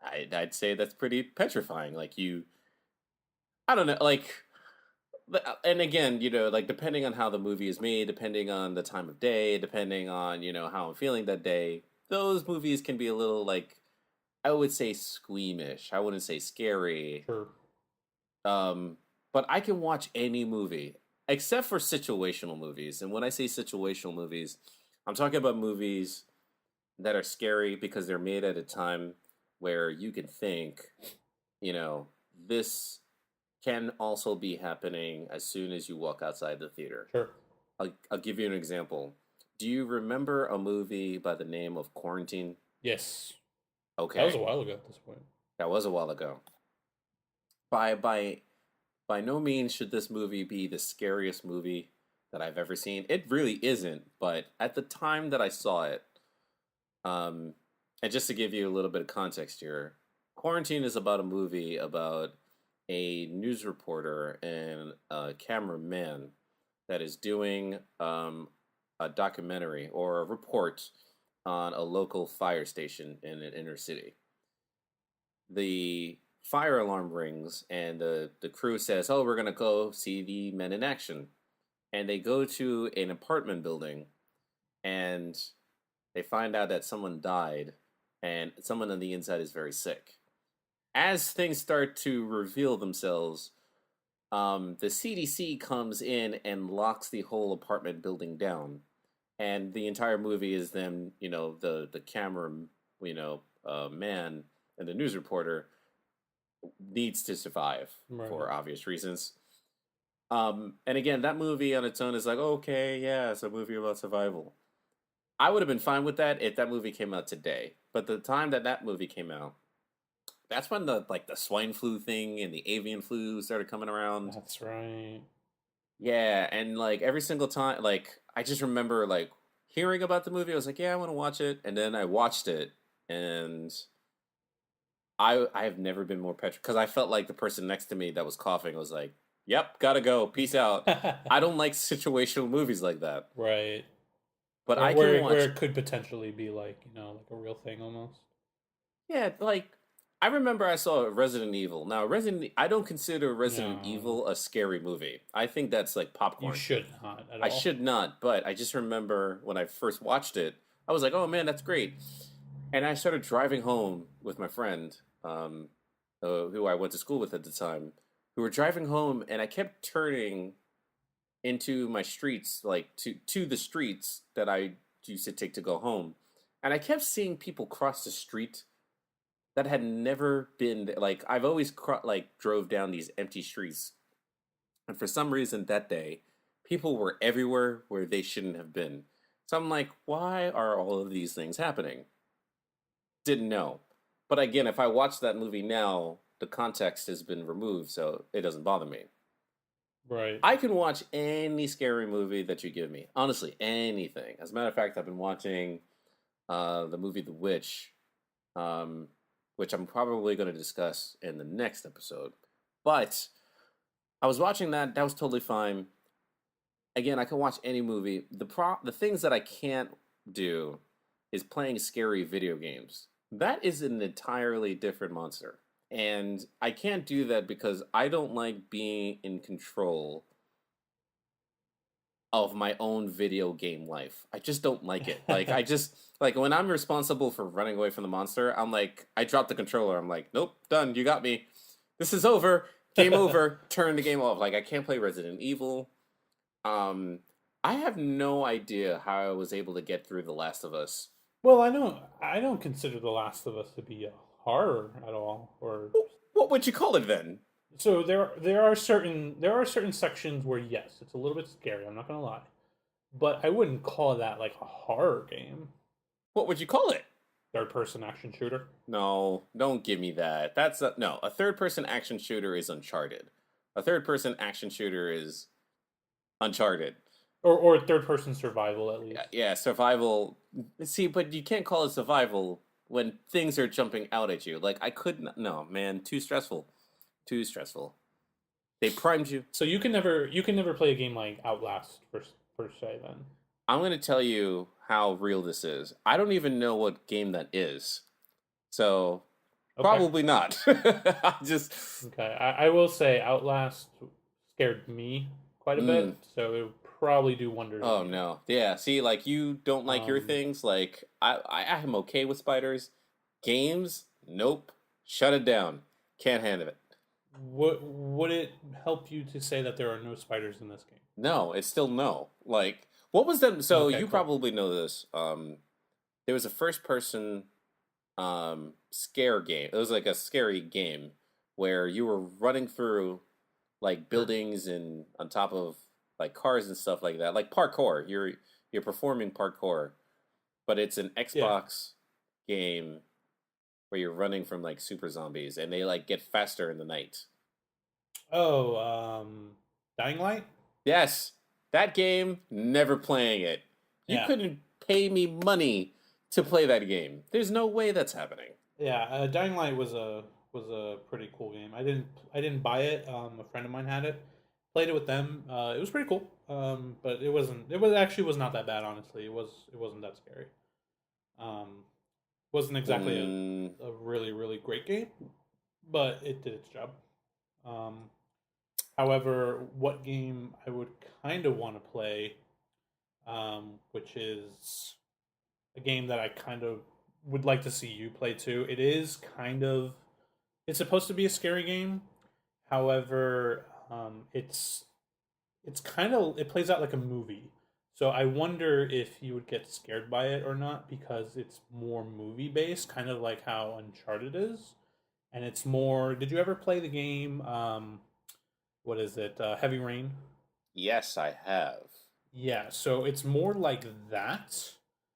Speaker 1: I'd say that's pretty petrifying. Like I don't know, like, and again, like depending on how the movie is made, depending on the time of day, depending on how I'm feeling that day, those movies can be a little like I would say squeamish. I wouldn't say scary.
Speaker 2: Sure.
Speaker 1: Um, but I can watch any movie except for situational movies. And when I say situational movies, I'm talking about movies that are scary because they're made at a time where you can think, you know, this can also be happening as soon as you walk outside the theater.
Speaker 2: Sure.
Speaker 1: I'll give you an example. Do you remember a movie by the name of Quarantine?
Speaker 2: Yes, that was a
Speaker 1: Okay,
Speaker 2: while ago at this point.
Speaker 1: that was a while ago. By no means should this movie be the scariest movie that I've ever seen. It really isn't, but at the time that I saw it, um, and just to give you a little bit of context here, Quarantine is about a movie about a news reporter and a cameraman that is doing a documentary or a report on a local fire station in an inner city. The fire alarm rings, and the crew says, "Oh, we're gonna go see the men in action." And they go to an apartment building, and they find out that someone died, and someone on the inside is very sick. As things start to reveal themselves, the CDC comes in and locks the whole apartment building down, and the entire movie is them, the camera, man and the news reporter needs to survive
Speaker 2: Right.
Speaker 1: for obvious reasons. And again, that movie on its own is like, okay, yeah, it's a movie about survival. I would have been fine with that if that movie came out today. But the time that that movie came out, that's when the swine flu thing and the avian flu started coming around.
Speaker 2: That's right.
Speaker 1: Yeah, and like every single time, like I just remember like hearing about the movie. I was like, yeah, I want to watch it, and then I watched it, and I have never been more petrified because I felt like the person next to me that was coughing was like, "Yep, gotta go, peace out." I don't like situational movies like that,
Speaker 2: Right.
Speaker 1: but
Speaker 2: Where
Speaker 1: I can
Speaker 2: where where
Speaker 1: watch.
Speaker 2: it could potentially be like, like a real thing almost.
Speaker 1: Yeah, like I remember I saw Resident Evil. Now, I don't consider Resident
Speaker 2: No,
Speaker 1: Evil a scary movie. I think that's like
Speaker 2: you
Speaker 1: popcorn.
Speaker 2: should not at
Speaker 1: I
Speaker 2: all.
Speaker 1: should not, but I just remember when I first watched it, I was like, "Oh man, that's great." And I started driving home with my friend, who I went to school with at the time. We were driving home, and I kept turning into my streets, like to the streets that I used to take to go home, and I kept seeing people cross the street that had never been like I've always like drove down these empty streets, and for some reason that day, people were everywhere where they shouldn't have been. So I'm like, why are all of these things happening? Didn't know. But again, if I watch that movie now, the context has been removed, so it doesn't bother me.
Speaker 2: Right.
Speaker 1: I can watch any scary movie that you give me. Honestly, anything. As a matter of fact, I've been watching the movie The Witch, um, which I'm probably going to discuss in the next episode. But I was watching that. That was totally fine. Again, I can watch any movie. The things that I can't do is playing scary video games. That is an entirely different monster. And I can't do that because I don't like being in control of my own video game life. I just don't like it. Like I just like when I'm responsible for running away from the monster, I'm like I drop the controller. I'm like, "Nope, done. You got me. This is over. Game over. Turn the game off." Like I can't play Resident Evil. Um I have no idea how I was able to get through The Last of Us.
Speaker 2: Well, I don't consider The Last of Us to be a horror at all, or
Speaker 1: What would you call it then?
Speaker 2: so there are certain sections where yes, it's a little bit scary. I'm not gonna lie, but I wouldn't call that like a horror game.
Speaker 1: What would you call it?
Speaker 2: Third person action shooter,
Speaker 1: No, don't give me that. No, a third person action shooter is Uncharted. A third person action shooter is Uncharted.
Speaker 2: or third person survival at
Speaker 1: Yeah,
Speaker 2: least.
Speaker 1: yeah, survival. See, but you can't call it survival when things are jumping out at you. Like I couldn't. No, man, too stressful. Too stressful. They primed you.
Speaker 2: So you can never play a game like Outlast per se. Then
Speaker 1: I'm gonna tell you how real this is. I don't even know what game that is. So
Speaker 2: okay,
Speaker 1: probably not. I just.
Speaker 2: okay. I will say Outlast scared me quite a
Speaker 1: Mm,
Speaker 2: bit, so it would probably do wonders on
Speaker 1: oh
Speaker 2: you.
Speaker 1: no. Yeah. See, like you don't like your
Speaker 2: Um,
Speaker 1: things. Like I am okay with spiders. Games, nope. Shut it down. Can't handle it.
Speaker 2: would it help you to say that there are no spiders in this game?
Speaker 1: No, it's still no. Like, what was that? So
Speaker 2: Okay,
Speaker 1: you
Speaker 2: cool.
Speaker 1: probably know this. There was a first person scare game. It was like a scary game where you were running through like
Speaker 2: Sure.
Speaker 1: buildings and on top of like cars and stuff like that. Like parkour. You're performing parkour, but it's an
Speaker 2: Yeah.
Speaker 1: Xbox game where you're running from like super zombies, and they like get faster in the night.
Speaker 2: Oh, Dying Light.
Speaker 1: Yes, that game. Never playing it. You
Speaker 2: Yeah.
Speaker 1: couldn't pay me money to play that game. There's no way that's happening.
Speaker 2: Yeah. Dying Light was a pretty cool game. I didn't buy it. A friend of mine had it. Played it with them. It was pretty cool. But it wasn't. It was actually was not that bad. Honestly, it wasn't that scary. Um, wasn't exactly
Speaker 1: Mm,
Speaker 2: a really really great game, but it did its job. Um, However, what game I would kind of want to play, which is a game that I kind of would like to see you play too. It is kind of it's supposed to be a scary game. However, it's kind of it plays out like a movie. So I wonder if you would get scared by it or not because it's more movie based, kind of like how Uncharted is, and it's more. Did you ever play the game? What is it? Heavy Rain.
Speaker 1: yes, I have.
Speaker 2: Yeah, so it's more like that.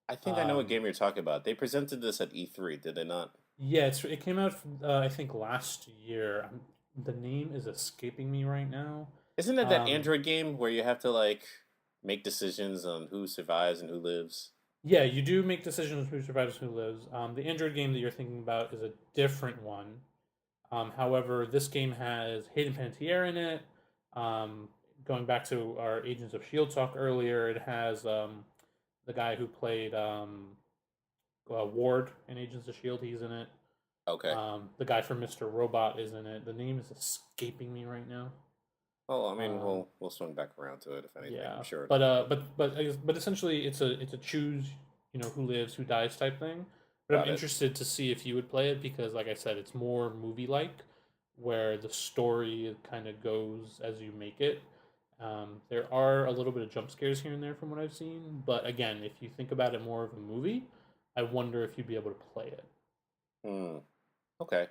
Speaker 1: I think I know what
Speaker 2: Um,
Speaker 1: game you're talking about. They presented this at E3, did they not?
Speaker 2: yeah, it came out I think last year. The name is escaping me right now.
Speaker 1: Isn't it that
Speaker 2: Um,
Speaker 1: Android game where you have to like make decisions on who survives and who lives?
Speaker 2: yeah, you do make decisions who survives, who lives. The Android game that you're thinking about is a different one. However, this game has Hayden Panettiere in it. Um, Going back to our Agents of Shield talk earlier, it has the guy who played Ward in Agents of Shield. He's in it.
Speaker 1: Okay.
Speaker 2: The guy from Mr. Robot is in it. The name is escaping me right now.
Speaker 1: Well, I mean,
Speaker 2: Um,
Speaker 1: we'll swing back around to it if anything. I'm
Speaker 2: yeah,
Speaker 1: sure it'll
Speaker 2: but
Speaker 1: come
Speaker 2: uh,
Speaker 1: up.
Speaker 2: but essentially, it's a choose who lives, who dies type thing. But I'm
Speaker 1: Got it.
Speaker 2: interested to see if you would play it because, like I said, it's more movie like, where the story kind of goes as you make it. There are a little bit of jump scares here and there from what I've seen, but again, if you think about it more of a movie, I wonder if you'd be able to play it.
Speaker 1: Hmm. Okay.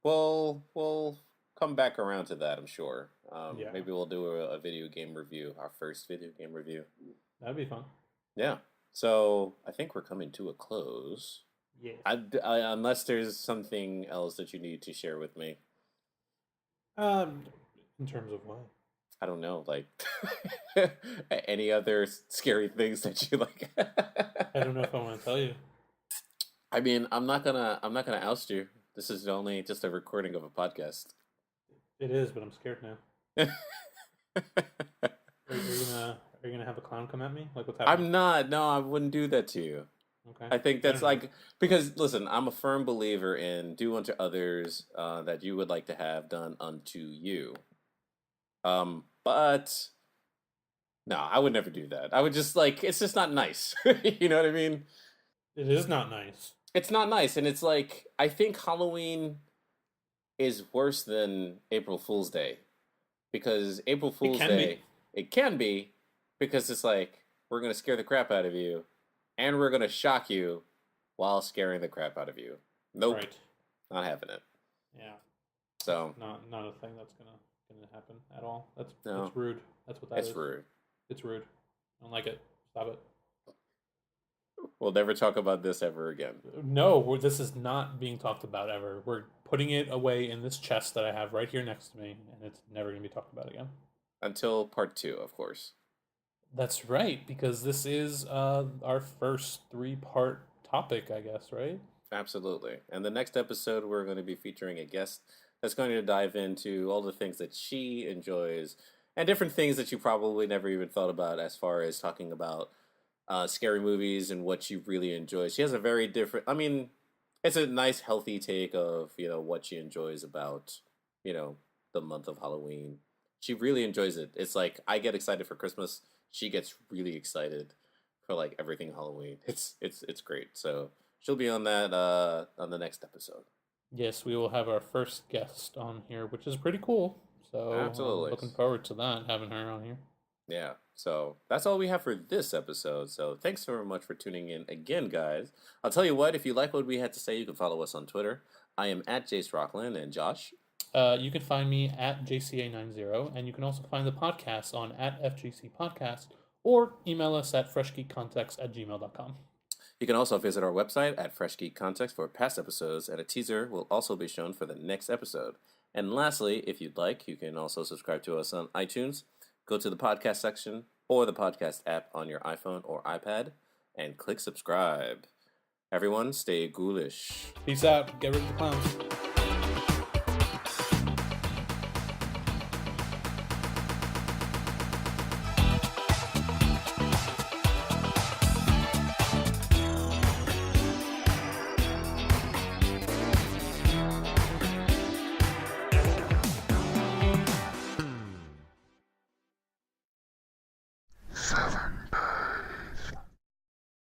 Speaker 1: Well, we'll come back around to that. I'm sure.
Speaker 2: Yeah,
Speaker 1: Maybe we'll do a video game review, our first video game review.
Speaker 2: that'd be fun.
Speaker 1: Yeah. So I think we're coming to a close.
Speaker 2: Yes.
Speaker 1: Unless there's something else that you need to share with me.
Speaker 2: Um, in terms of what?
Speaker 1: I don't know, like any other scary things that you like.
Speaker 2: I don't know if I want to tell you.
Speaker 1: I mean, I'm not gonna oust you. This is only just a recording of a podcast.
Speaker 2: It is, but I'm scared now. Are you gonna have a clown come at me? Like what's happening?
Speaker 1: I'm not. No, I wouldn't do that to you.
Speaker 2: Okay.
Speaker 1: I think
Speaker 2: I
Speaker 1: that's
Speaker 2: don't know.
Speaker 1: like because listen, I'm a firm believer in do unto others that you would like to have done unto you. But no, I would never do that. I would just like it's just not nice. You know what I mean?
Speaker 2: It is not nice.
Speaker 1: It's not nice, and it's like I think Halloween is worse than April Fool's Day because April
Speaker 2: It
Speaker 1: Fool's
Speaker 2: can be.
Speaker 1: Day it can be because it's like we're gonna scare the crap out of you, and we're gonna shock you while scaring the crap out of you. Nope,
Speaker 2: Right.
Speaker 1: not having it.
Speaker 2: Yeah. That's
Speaker 1: So
Speaker 2: not a thing that's gonna happen at all.
Speaker 1: no,
Speaker 2: That's rude. That's what that
Speaker 1: it's
Speaker 2: is.
Speaker 1: rude.
Speaker 2: It's rude. I don't like it. Stop it.
Speaker 1: We'll never talk about this ever again
Speaker 2: No, this is not being talked about ever. We're putting it away in this chest that I have right here next to me, and it's never gonna be talked about again.
Speaker 1: until part two, of course.
Speaker 2: That's right, because this is our first three-part topic, I guess, right?
Speaker 1: Absolutely. And the next episode, we're going to be featuring a guest that's going to dive into all the things that she enjoys and different things that you probably never even thought about as far as talking about scary movies and what she really enjoys. She has a very different, I mean, it's a nice, healthy take of, what she enjoys about, you know, the month of Halloween. She really enjoys it. It's like I get excited for Christmas. She gets really excited for like everything Halloween. It's great. So she'll be on that on the next episode.
Speaker 2: Yes, we will have our first guest on here, which is pretty cool. So I'm
Speaker 1: Absolutely.
Speaker 2: looking forward to that, having her on here.
Speaker 1: Yeah. So that's all we have for this episode. So thanks so much for tuning in again, guys. I'll tell you what, if you like what we had to say, you can follow us on Twitter. I am at Jace Rockland and Josh.
Speaker 2: You can find me at JCA90, and you can also find the podcast on at FGC Podcast or email us at freshgeekcontext@gmail.com.
Speaker 1: You can also visit our website at Fresh Geek Context for past episodes, and a teaser will also be shown for the next episode. And lastly, if you'd like, you can also subscribe to us on iTunes. Go to the podcast section or the podcast app on your iPhone or iPad and click subscribe. Everyone, stay ghoulish.
Speaker 2: Peace out. Get rid of the clowns.